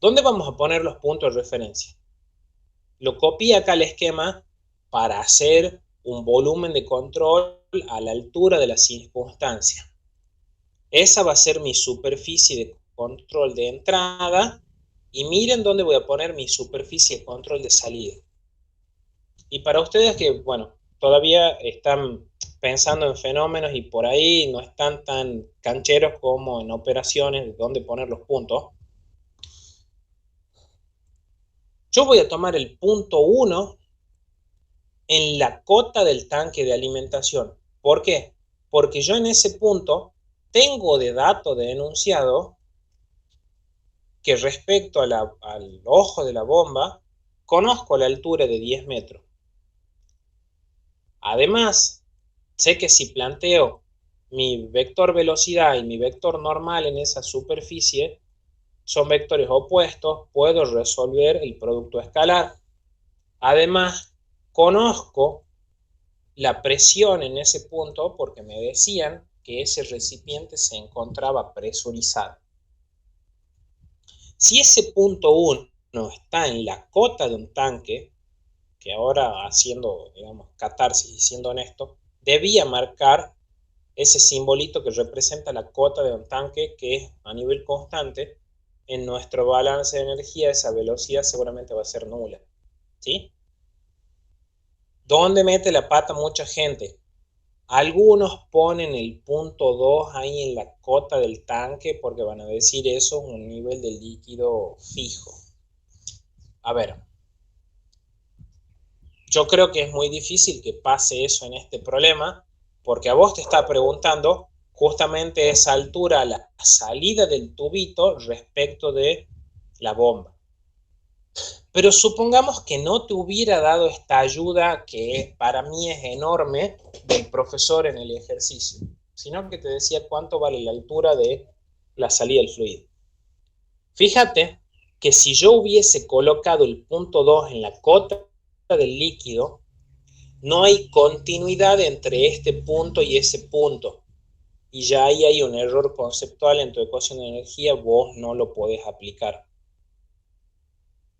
Speaker 1: ¿Dónde vamos a poner los puntos de referencia? Lo copié acá al esquema para hacer un volumen de control a la altura de la circunstancia. Esa va a ser mi superficie de control de entrada, y miren dónde voy a poner mi superficie de control de salida. Y para ustedes que, bueno, todavía están pensando en fenómenos y por ahí no están tan cancheros como en operaciones de dónde poner los puntos, yo voy a tomar el punto 1 en la cota del tanque de alimentación. ¿Por qué? Porque yo en ese punto tengo de dato de enunciado que respecto al ojo de la bomba, conozco la altura de 10 metros. Además, sé que si planteo mi vector velocidad y mi vector normal en esa superficie son vectores opuestos, puedo resolver el producto escalar. Además, conozco la presión en ese punto porque me decían que ese recipiente se encontraba presurizado. Si ese punto 1 está en la cota de un tanque, que ahora haciendo, digamos, catarsis y siendo honesto, debía marcar ese simbolito que representa la cota de un tanque, que es a nivel constante. En nuestro balance de energía esa velocidad seguramente va a ser nula, ¿sí? ¿Dónde mete la pata mucha gente? Algunos ponen el punto 2 ahí en la cota del tanque porque van a decir eso es un nivel de líquido fijo. A ver, yo creo que es muy difícil que pase eso en este problema, porque a vos te está preguntando justamente esa altura a la salida del tubito respecto de la bomba. Pero supongamos que no te hubiera dado esta ayuda, que para mí es enorme, del profesor en el ejercicio, sino que te decía cuánto vale la altura de la salida del fluido. Fíjate que si yo hubiese colocado el punto 2 en la cota del líquido, no hay continuidad entre este punto y ese punto. Y ya ahí hay un error conceptual en tu ecuación de energía, vos no lo podés aplicar.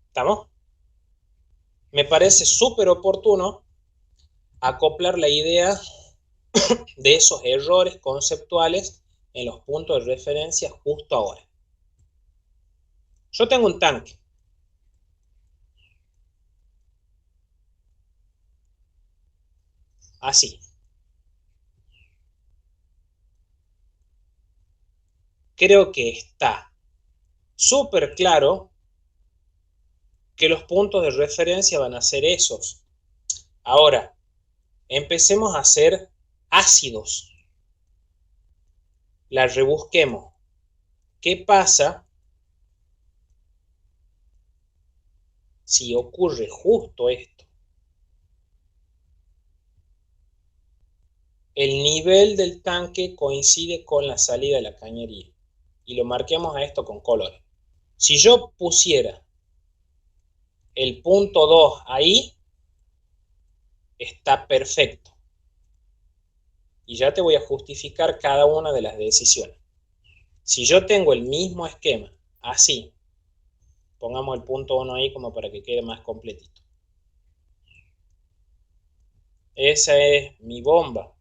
Speaker 1: ¿Estamos? Me parece súper oportuno acoplar la idea de esos errores conceptuales en los puntos de referencia justo ahora. Yo tengo un tanque. Así. Creo que está súper claro que los puntos de referencia van a ser esos. Ahora, empecemos a hacer ácidos. La rebusquemos. ¿Qué pasa si ocurre justo esto? El nivel del tanque coincide con la salida de la cañería. Y lo marquemos a esto con colores. Si yo pusiera el punto 2 ahí, está perfecto. Y ya te voy a justificar cada una de las decisiones. Si yo tengo el mismo esquema, así, Pongamos el punto 1 ahí como para que quede más completito. Esa es mi bomba.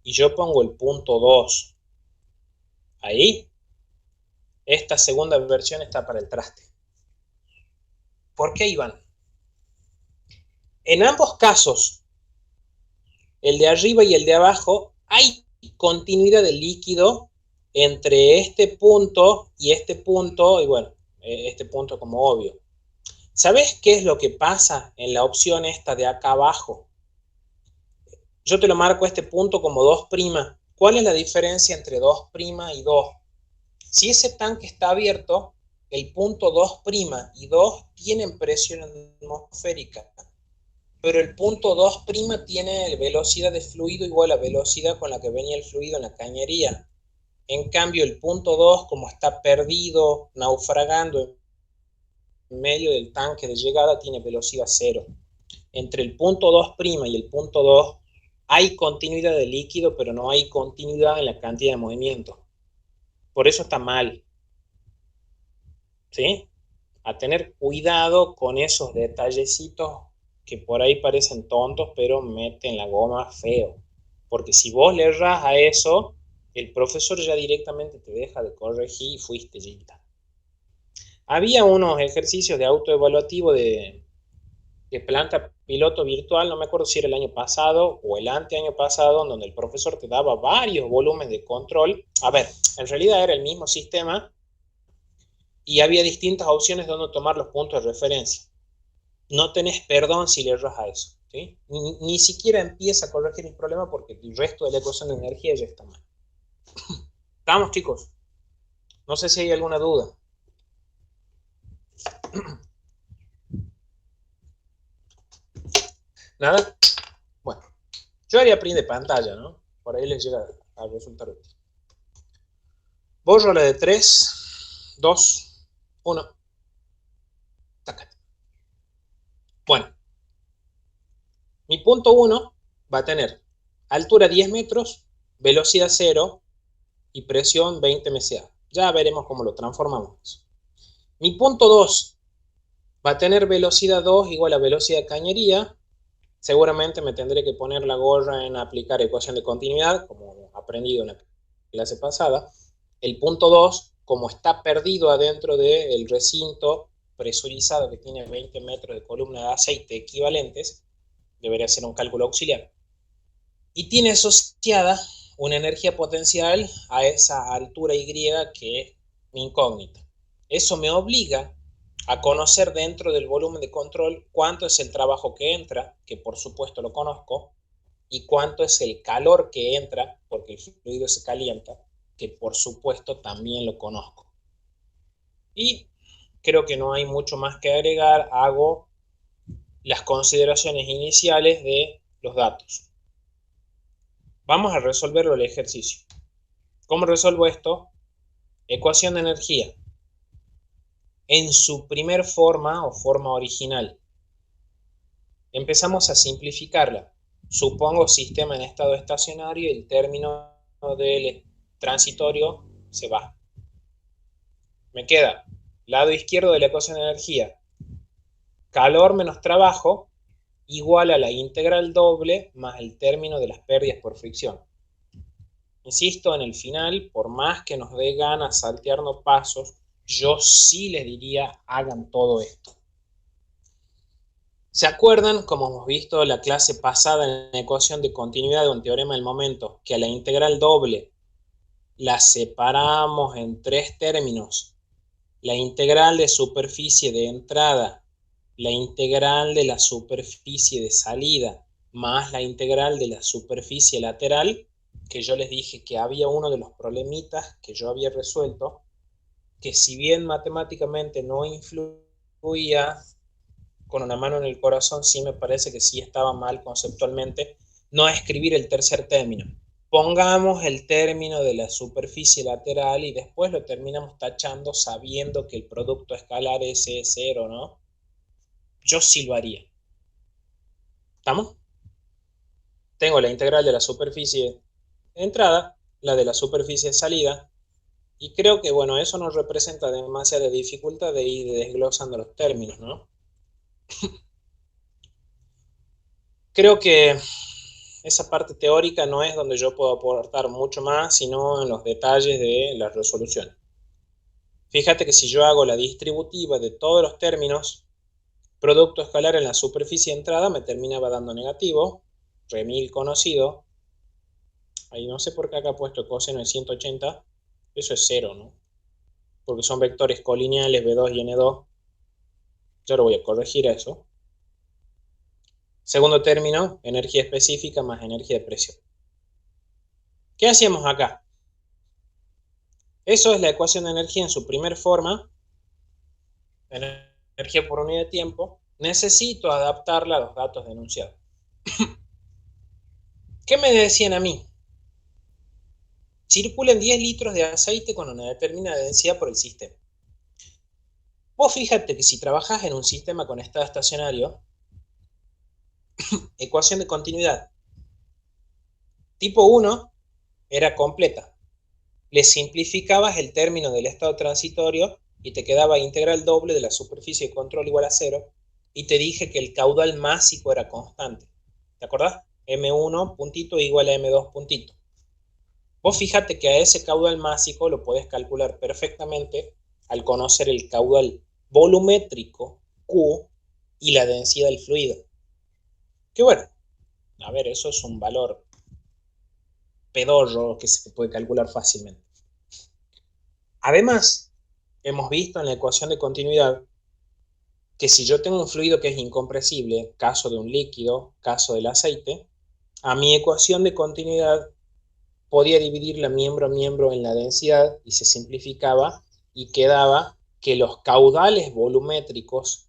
Speaker 1: Y yo pongo el punto 2 ahí. Esta segunda versión está para el traste. ¿Por qué, Iván? En ambos casos, el de arriba y el de abajo, hay continuidad de líquido entre este punto, y bueno, este punto como obvio. ¿Sabes qué es lo que pasa en la opción esta de acá abajo? Yo te lo marco este punto como 2'. ¿Cuál es la diferencia entre 2' y 2? Si ese tanque está abierto, el punto 2' y 2 tienen presión atmosférica, pero el punto 2' tiene velocidad de fluido igual a velocidad con la que venía el fluido en la cañería. En cambio, el punto 2, como está perdido, naufragando en medio del tanque de llegada, tiene velocidad 0. Entre el punto 2' y el punto 2 hay continuidad de líquido, pero no hay continuidad en la cantidad de movimiento. Por eso está mal. ¿Sí? A tener cuidado con esos detallecitos que por ahí parecen tontos, pero meten la goma feo. Porque si vos le erras a eso, el profesor ya directamente te deja de corregir y fuiste Gilda. Había unos ejercicios de autoevaluativo de planta piloto virtual, no me acuerdo si era el año pasado o el anteaño pasado, donde el profesor te daba varios volúmenes de control. A ver, en realidad era el mismo sistema y había distintas opciones donde tomar los puntos de referencia. No tenés perdón si le erras a eso. ¿Sí? Ni siquiera empieza a corregir el problema porque el resto de la ecuación de energía ya está mal. ¿Estamos, chicos? No sé si hay alguna duda. ¿Nada? Bueno, yo haría print de pantalla, ¿no? Por ahí les llega a resultar útil. Borro la de 3, 2, 1. Tácate. Bueno, mi punto 1 va a tener altura 10 metros, velocidad 0 y presión 20 MSA. Ya veremos cómo lo transformamos. Mi punto 2 va a tener velocidad 2 igual a velocidad de cañería. Seguramente me tendré que poner la gorra en aplicar ecuación de continuidad, como aprendido en la clase pasada. El punto 2, como está perdido adentro del recinto presurizado que tiene 20 metros de columna de aceite equivalentes, debería ser un cálculo auxiliar. Y tiene asociada una energía potencial a esa altura Y que es mi incógnita. Eso me obliga a conocer dentro del volumen de control cuánto es el trabajo que entra, que por supuesto lo conozco, y cuánto es el calor que entra, porque el fluido se calienta, que por supuesto también lo conozco. Y creo que no hay mucho más que agregar. Hago las consideraciones iniciales de los datos. Vamos a resolverlo el ejercicio. ¿Cómo resuelvo esto? Ecuación de energía. En su primer forma o forma original. Empezamos a simplificarla. Supongo sistema en estado estacionario y el término del transitorio se va. Me queda lado izquierdo de la ecuación de energía. Calor menos trabajo igual a la integral doble más el término de las pérdidas por fricción. Insisto, en el final, por más que nos dé ganas saltearnos pasos, yo sí les diría, hagan todo esto. ¿Se acuerdan, como hemos visto la clase pasada en la ecuación de continuidad de un teorema del momento, que a la integral doble la separamos en 3 términos? La integral de superficie de entrada, la integral de la superficie de salida, más la integral de la superficie lateral, que yo les dije que había uno de los problemitas que yo había resuelto, que si bien matemáticamente no influía, con una mano en el corazón sí me parece que sí estaba mal conceptualmente, no escribir el tercer término. Pongamos el término de la superficie lateral y después lo terminamos tachando sabiendo que el producto escalar ese es 0, ¿no? Yo sí lo haría. ¿Estamos? Tengo la integral de la superficie de entrada, la de la superficie de salida, y creo que, bueno, eso nos representa demasiada dificultad de ir desglosando los términos, ¿no? Creo que esa parte teórica no es donde yo puedo aportar mucho más, sino en los detalles de la resolución. Fíjate que si yo hago la distributiva de todos los términos, producto escalar en la superficie de entrada me terminaba dando negativo, remil conocido. Ahí no sé por qué acá he puesto coseno de 180, eso es cero, ¿no? Porque son vectores colineales B2 y N2. Yo lo voy a corregir a eso. Segundo término, energía específica más energía de presión. ¿Qué hacíamos acá? Eso es la ecuación de energía en su primer forma, energía por unidad de tiempo. Necesito adaptarla a los datos denunciados. ¿Qué me decían a mí? Circulan 10 litros de aceite con una determinada densidad por el sistema. Vos fíjate que si trabajás en un sistema con estado estacionario, ecuación de continuidad tipo 1 era completa. Le simplificabas el término del estado transitorio y te quedaba integral doble de la superficie de control igual a 0. Y te dije que el caudal másico era constante. ¿Te acordás? M1 puntito igual a M2 puntito. Vos fíjate que a ese caudal másico lo podés calcular perfectamente al conocer el caudal volumétrico Q y la densidad del fluido. Que bueno, a ver, eso es un valor pedorro que se puede calcular fácilmente. Además, hemos visto en la ecuación de continuidad que si yo tengo un fluido que es incompresible, caso de un líquido, caso del aceite, a mi ecuación de continuidad podía dividirla miembro a miembro en la densidad y se simplificaba y quedaba que los caudales volumétricos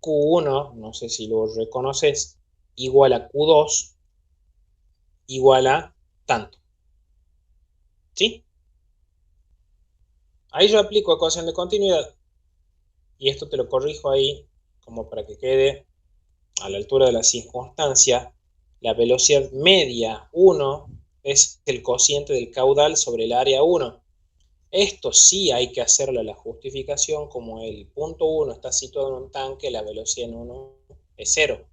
Speaker 1: Q1, no sé si lo reconoces, igual a Q2, igual a tanto. ¿Sí? Ahí yo aplico ecuación de continuidad y esto te lo corrijo ahí como para que quede a la altura de la circunstancia. La velocidad media 1 es el cociente del caudal sobre el área 1. Esto sí hay que hacerle la justificación, como el punto 1 está situado en un tanque, la velocidad en 1 es 0.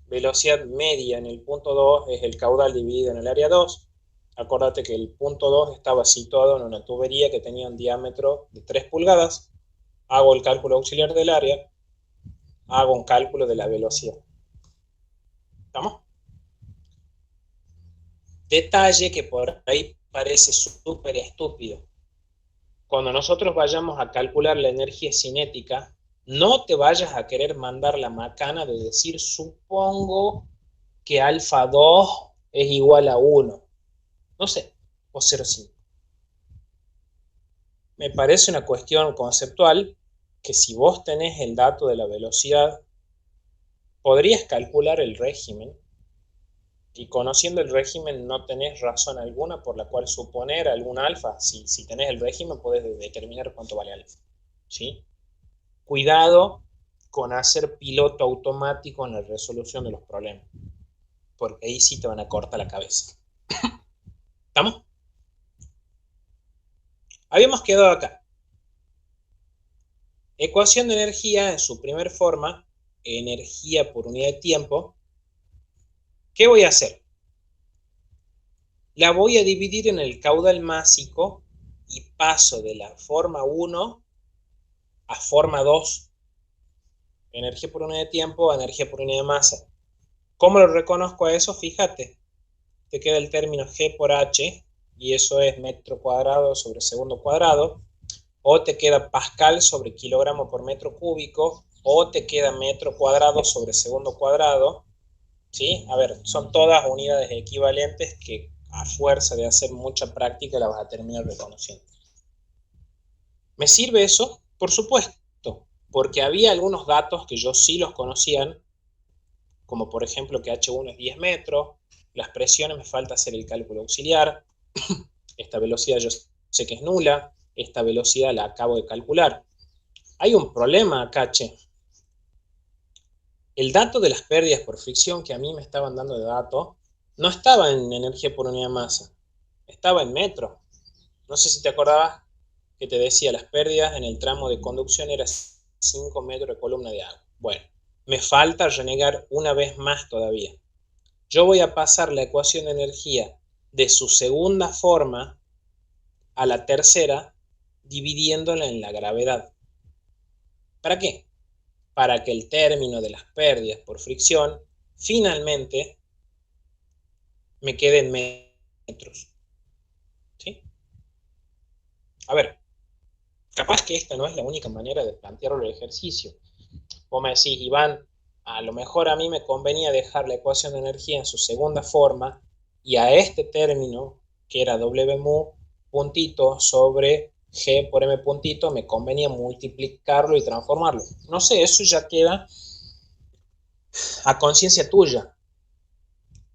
Speaker 1: Velocidad media en el punto 2 es el caudal dividido en el área 2. Acordate que el punto 2 estaba situado en una tubería que tenía un diámetro de 3 pulgadas. Hago el cálculo auxiliar del área, hago un cálculo de la velocidad. ¿Estamos? Detalle que por ahí parece súper estúpido. Cuando nosotros vayamos a calcular la energía cinética, no te vayas a querer mandar la macana de decir, supongo que alfa 2 es igual a 1. No sé, o 0,5. Me parece una cuestión conceptual que si vos tenés el dato de la velocidad, podrías calcular el régimen y conociendo el régimen no tenés razón alguna por la cual suponer algún alfa. Si tenés el régimen podés determinar cuánto vale alfa. ¿Sí? Cuidado con hacer piloto automático en la resolución de los problemas, porque ahí sí te van a cortar la cabeza. ¿Estamos? Habíamos quedado acá. Ecuación de energía en su primer forma, energía por unidad de tiempo. ¿Qué voy a hacer? La voy a dividir en el caudal másico y paso de la forma 1 a forma 2. Energía por unidad de tiempo a energía por unidad de masa. ¿Cómo lo reconozco a eso? Fíjate, te queda el término G por H, y eso es metro cuadrado sobre segundo cuadrado, o te queda pascal sobre kilogramo por metro cúbico, o te queda metro cuadrado sobre segundo cuadrado. ¿Sí? A ver, son todas unidades equivalentes que a fuerza de hacer mucha práctica la vas a terminar reconociendo. ¿Me sirve eso? Por supuesto, porque había algunos datos que yo sí los conocían, como por ejemplo que H1 es 10 metros, las presiones me falta hacer el cálculo auxiliar, esta velocidad yo sé que es nula, esta velocidad la acabo de calcular. Hay un problema acá, che. El dato de las pérdidas por fricción que a mí me estaban dando de dato no estaba en energía por unidad de masa, estaba en metros. No sé si te acordabas que te decía las pérdidas en el tramo de conducción eran 5 metros de columna de agua. Bueno, me falta renegar una vez más todavía. Yo voy a pasar la ecuación de energía de su segunda forma a la tercera, dividiéndola en la gravedad. ¿Para qué? Para que el término de las pérdidas por fricción finalmente me quede en metros. ¿Sí? A ver, capaz que esta no es la única manera de plantearlo el ejercicio. Vos me decís, Iván, a lo mejor a mí me convenía dejar la ecuación de energía en su segunda forma y a este término, que era W mu puntito sobre G por M puntito, me convenía multiplicarlo y transformarlo. No sé, eso ya queda a conciencia tuya.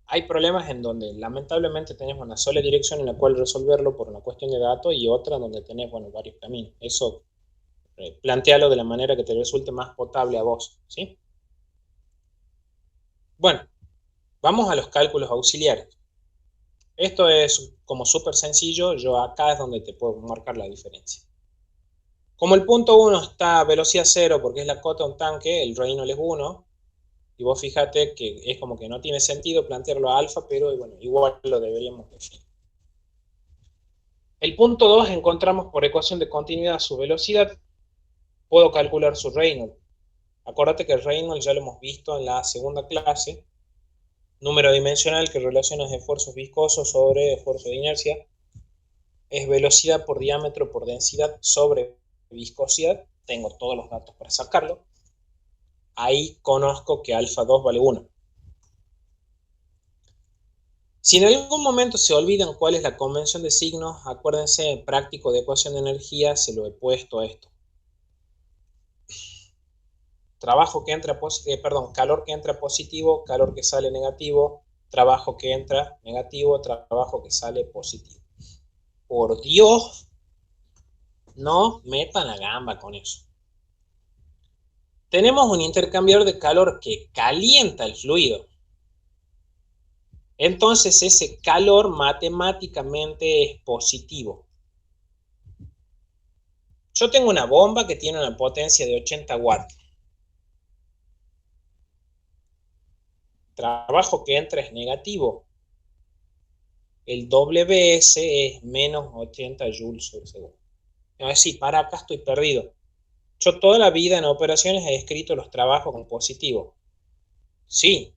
Speaker 1: Hay problemas en donde lamentablemente tenés una sola dirección en la cual resolverlo por una cuestión de datos y otra donde tenés, bueno, varios caminos. Eso plantealo de la manera que te resulte más potable a vos, ¿sí? Bueno, vamos a los cálculos auxiliares. Esto es como súper sencillo, yo acá es donde te puedo marcar la diferencia. Como el punto 1 está a velocidad 0 porque es la cota de un tanque, el Reynolds es 1, y vos fíjate que es como que no tiene sentido plantearlo a alfa, pero bueno, igual lo deberíamos definir. El punto 2 encontramos por ecuación de continuidad su velocidad, puedo calcular su Reynolds. Acuérdate que el Reynolds ya lo hemos visto en la segunda clase, número dimensional que relaciona esfuerzos viscosos sobre esfuerzo de inercia, es velocidad por diámetro por densidad sobre viscosidad, tengo todos los datos para sacarlo, ahí conozco que alfa 2 vale 1. Si en algún momento se olvidan cuál es la convención de signos, acuérdense, en práctico de ecuación de energía se lo he puesto a esto. Trabajo que entra calor que entra positivo, calor que sale negativo, trabajo que entra negativo, trabajo que sale positivo. Por Dios, no metan la gamba con eso. Tenemos un intercambiador de calor que calienta el fluido. Entonces ese calor matemáticamente es positivo. Yo tengo una bomba que tiene una potencia de 80 watts. Trabajo que entra es negativo. El WS es menos 80 joules por segundo. Es decir, para acá estoy perdido. Yo toda la vida en operaciones he escrito los trabajos con positivo. Sí,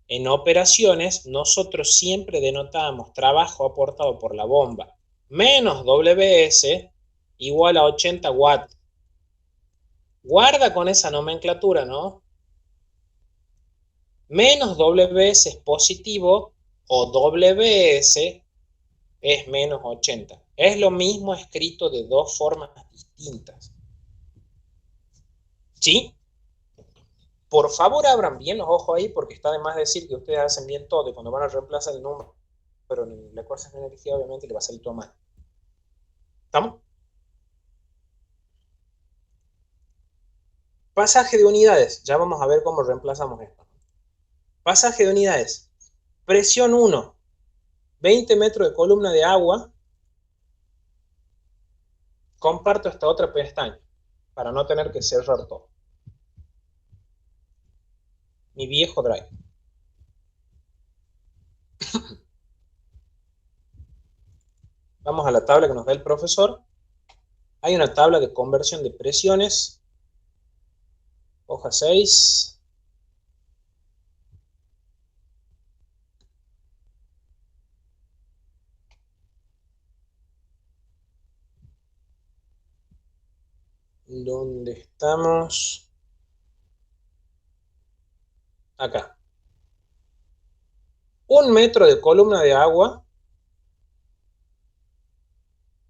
Speaker 1: en operaciones nosotros siempre denotamos trabajo aportado por la bomba menos WS igual a 80 watts. Guarda con esa nomenclatura, ¿no? Menos WS es positivo o WS es menos 80. Es lo mismo escrito de dos formas distintas. ¿Sí? Por favor abran bien los ojos ahí porque está de más decir que ustedes hacen bien todo y cuando van a reemplazar el número, pero en la ecuación de energía obviamente le va a salir todo mal. ¿Estamos? Pasaje de unidades. Ya vamos a ver cómo reemplazamos esto. Pasaje de unidades. Presión 1. 20 metros de columna de agua. Comparto esta otra pestaña para no tener que cerrar todo. Mi viejo drive. Vamos a la tabla que nos da el profesor. Hay una tabla de conversión de presiones. Hoja 6. ¿Dónde estamos? Acá. 1 metro de columna de agua.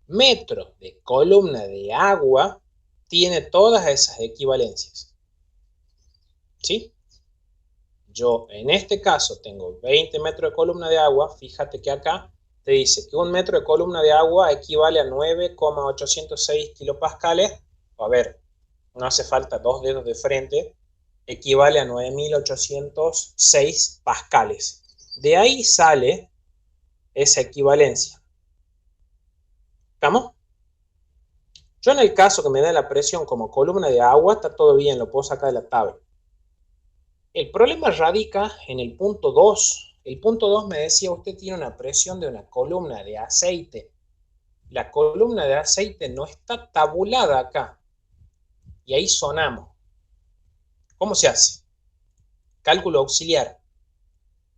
Speaker 1: Metro de columna de agua tiene todas esas equivalencias. ¿Sí? Yo en este caso tengo 20 metros de columna de agua. Fíjate que acá te dice que 1 metro de columna de agua equivale a 9,806 kilopascales. A ver, no hace falta dos dedos de frente. equivale a 9.806 pascales. De ahí sale esa equivalencia. ¿Estamos? Yo en el caso que me da la presión como columna de agua, está todo bien, lo puedo sacar de la tabla. El problema radica en el punto 2. El punto 2 me decía, usted tiene una presión de una columna de aceite. La columna de aceite no está tabulada acá. Y ahí sonamos. ¿Cómo se hace? Cálculo auxiliar.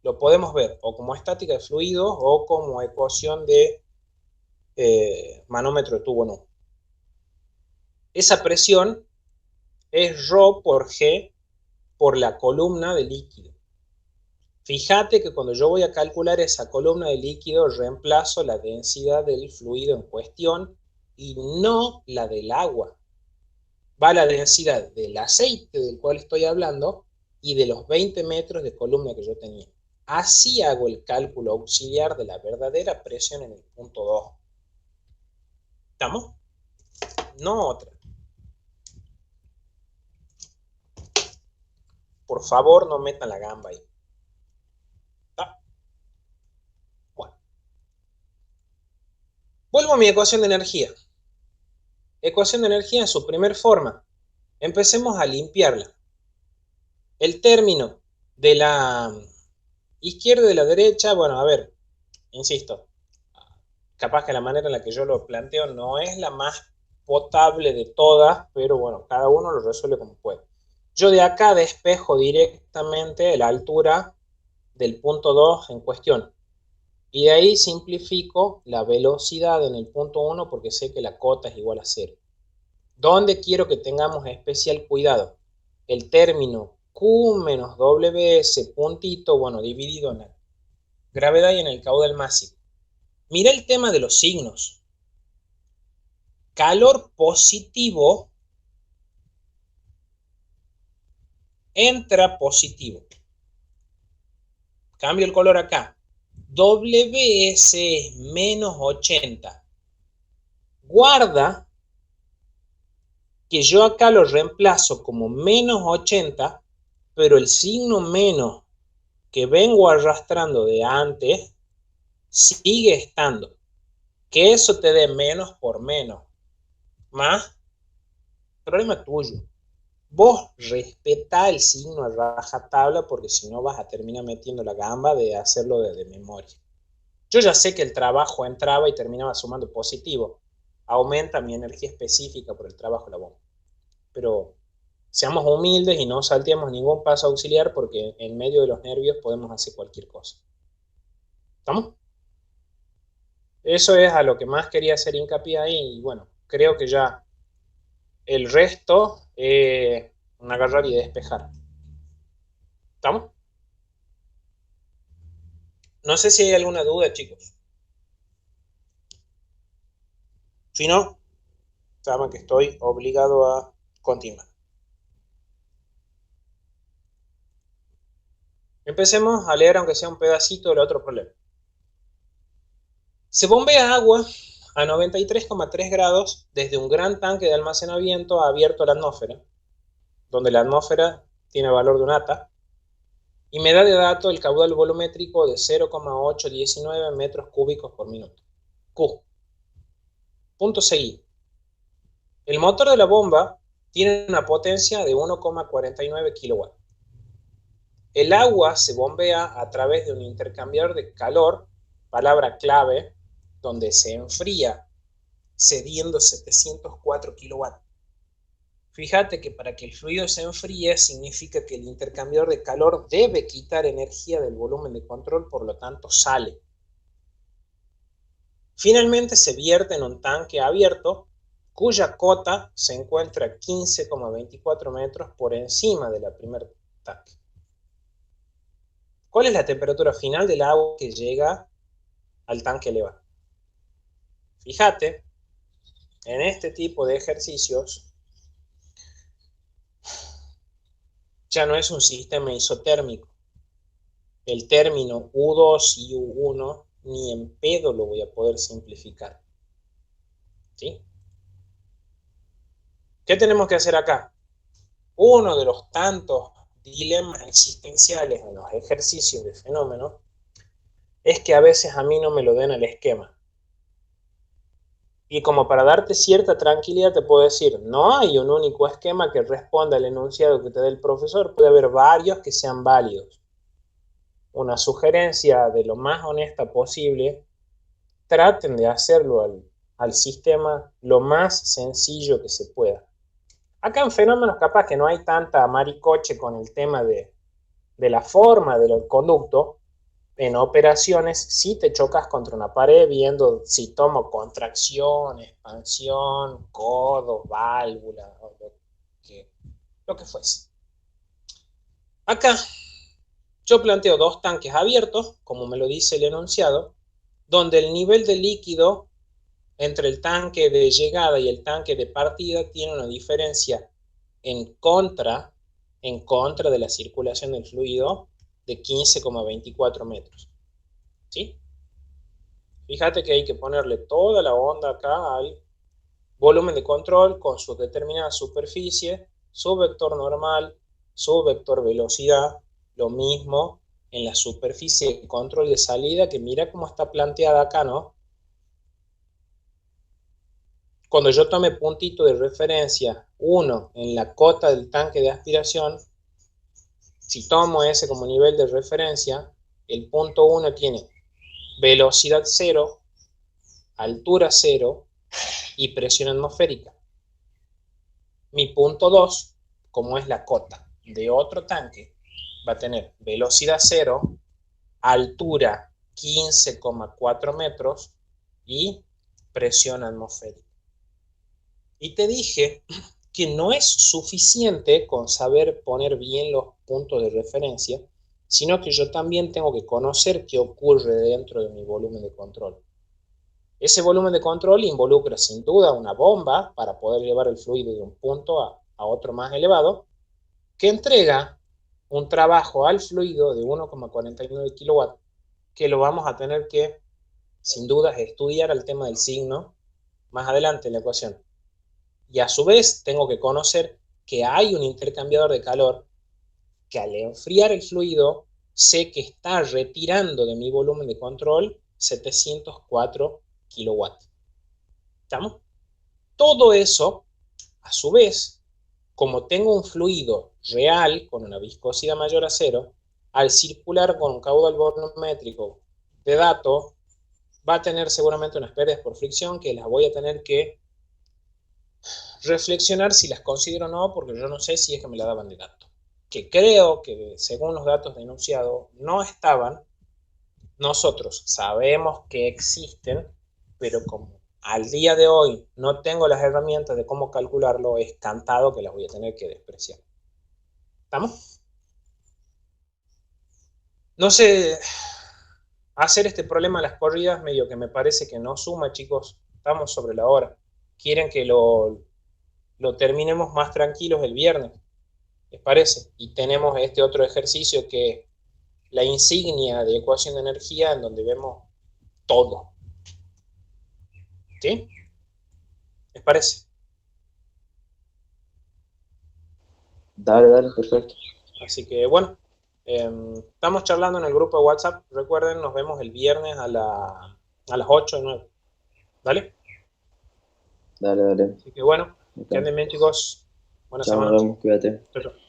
Speaker 1: Lo podemos ver o como estática de fluidos o como ecuación de manómetro de tubo no. Esa presión es ρ por G por la columna de líquido. Fíjate que cuando yo voy a calcular esa columna de líquido, reemplazo la densidad del fluido en cuestión y no la del agua. Va la densidad del aceite del cual estoy hablando y de los 20 metros de columna que yo tenía. Así hago el cálculo auxiliar de la verdadera presión en el punto 2. ¿Estamos? No otra. Por favor, no metan la gamba ahí. ¿Está? Bueno. Vuelvo a mi ecuación de energía. Ecuación de energía en su primer forma. Empecemos a limpiarla. El término de la izquierda y de la derecha, bueno, a ver, insisto, capaz que la manera en la que yo lo planteo no es la más potable de todas, pero bueno, cada uno lo resuelve como puede. Yo de acá despejo directamente la altura del punto 2 en cuestión. Y de ahí simplifico la velocidad en el punto 1 porque sé que la cota es igual a 0. ¿Dónde quiero que tengamos especial cuidado? El término Q menos WS puntito, bueno, dividido en la gravedad y en el caudal máximo. Mira el tema de los signos. Calor positivo entra positivo. Cambio el color acá. WS es menos 80. Guarda que yo acá lo reemplazo como menos 80, pero el signo menos que vengo arrastrando de antes sigue estando. Que eso te dé menos por menos. Más, problema tuyo. Vos respetá el signo a rajatabla porque si no vas a terminar metiendo la gamba de hacerlo de memoria. Yo ya sé que el trabajo entraba y terminaba sumando positivo. Aumenta mi energía específica por el trabajo de la bomba. Pero seamos humildes y no salteemos ningún paso auxiliar porque en medio de los nervios podemos hacer cualquier cosa. ¿Estamos? Eso es a lo que más quería hacer hincapié ahí y bueno, creo que ya el resto un agarrar y despejar. ¿Estamos? No sé si hay alguna duda, chicos. Si no, saben que estoy obligado a continuar. Empecemos a leer aunque sea un pedacito del otro problema. Se bombea agua a 93,3 grados desde un gran tanque de almacenamiento abierto a la atmósfera, donde la atmósfera tiene valor de un ATA, y me da de dato el caudal volumétrico de 0,819 metros cúbicos por minuto. Q. Punto seguido. El motor de la bomba tiene una potencia de 1,49 kW. El agua se bombea a través de un intercambiador de calor, palabra clave, donde se enfría cediendo 704 kW. Fíjate que para que el fluido se enfríe significa que el intercambiador de calor debe quitar energía del volumen de control, por lo tanto sale. Finalmente se vierte en un tanque abierto cuya cota se encuentra a 15,24 metros por encima de la primer tanque. ¿Cuál es la temperatura final del agua que llega al tanque elevado? Fíjate, en este tipo de ejercicios ya no es un sistema isotérmico. El término U2 y U1 ni en pedo lo voy a poder simplificar. ¿Sí? ¿Qué tenemos que hacer acá? Uno de los tantos dilemas existenciales en los ejercicios de fenómenos es que a veces a mí no me lo den el esquema. Y como para darte cierta tranquilidad te puedo decir, no hay un único esquema que responda al enunciado que te dé el profesor, puede haber varios que sean válidos. Una sugerencia de lo más honesta posible, traten de hacerlo al sistema lo más sencillo que se pueda. Acá en fenómenos capaz que no hay tanta maricoche con el tema de la forma del conducto. En operaciones sí te chocas contra una pared viendo si tomo contracción, expansión, codo, válvula, o lo que fuese. Acá yo planteo dos tanques abiertos, como me lo dice el enunciado, donde el nivel de líquido entre el tanque de llegada y el tanque de partida tiene una diferencia en contra de la circulación del fluido de 15,24 metros. ¿Sí? Fíjate que hay que ponerle toda la onda acá al volumen de control con su determinada superficie, su vector normal, su vector velocidad, lo mismo en la superficie de control de salida, que mira cómo está planteada acá, ¿no? Cuando yo tome puntito de referencia 1 en la cota del tanque de aspiración, si tomo ese como nivel de referencia, el punto 1 tiene velocidad 0, altura 0 y presión atmosférica. Mi punto 2, como es la cota de otro tanque, va a tener velocidad 0, altura 15,4 metros y presión atmosférica. Y te dije que no es suficiente con saber poner bien los puntos de referencia, sino que yo también tengo que conocer qué ocurre dentro de mi volumen de control. Ese volumen de control involucra sin duda una bomba para poder llevar el fluido de un punto a otro más elevado, que entrega un trabajo al fluido de 1,49 kilowatts, que lo vamos a tener que, sin duda, estudiar el tema del signo más adelante en la ecuación. Y a su vez tengo que conocer que hay un intercambiador de calor que al enfriar el fluido sé que está retirando de mi volumen de control 704 kilowatts. ¿Estamos? Todo eso, a su vez, como tengo un fluido real con una viscosidad mayor a 0, al circular con un caudal volumétrico de datos, va a tener seguramente unas pérdidas por fricción que las voy a tener que reflexionar si las considero o no, porque yo no sé si es que me la daban de dato. Que creo que según los datos denunciados no estaban. Nosotros sabemos que existen, pero como al día de hoy no tengo las herramientas de cómo calcularlo, es cantado que las voy a tener que despreciar. ¿Estamos? No sé, hacer este problema a las corridas medio que me parece que no suma, chicos. Estamos sobre la hora. Quieren que lo terminemos más tranquilos el viernes, ¿les parece? Y tenemos este otro ejercicio que es la insignia de ecuación de energía, en donde vemos todo. ¿Sí? ¿Les parece?
Speaker 2: Dale, dale, perfecto.
Speaker 1: Así que bueno, estamos charlando en el grupo de WhatsApp. Recuerden, nos vemos el viernes a las 8 o 9. ¿Vale?
Speaker 2: Dale, dale.
Speaker 1: Así que bueno, que
Speaker 2: Acá.
Speaker 1: anden bien, chicos. Buena
Speaker 2: Chao, nos
Speaker 1: semana.
Speaker 2: vemos, cuídate.
Speaker 1: Chau, chau.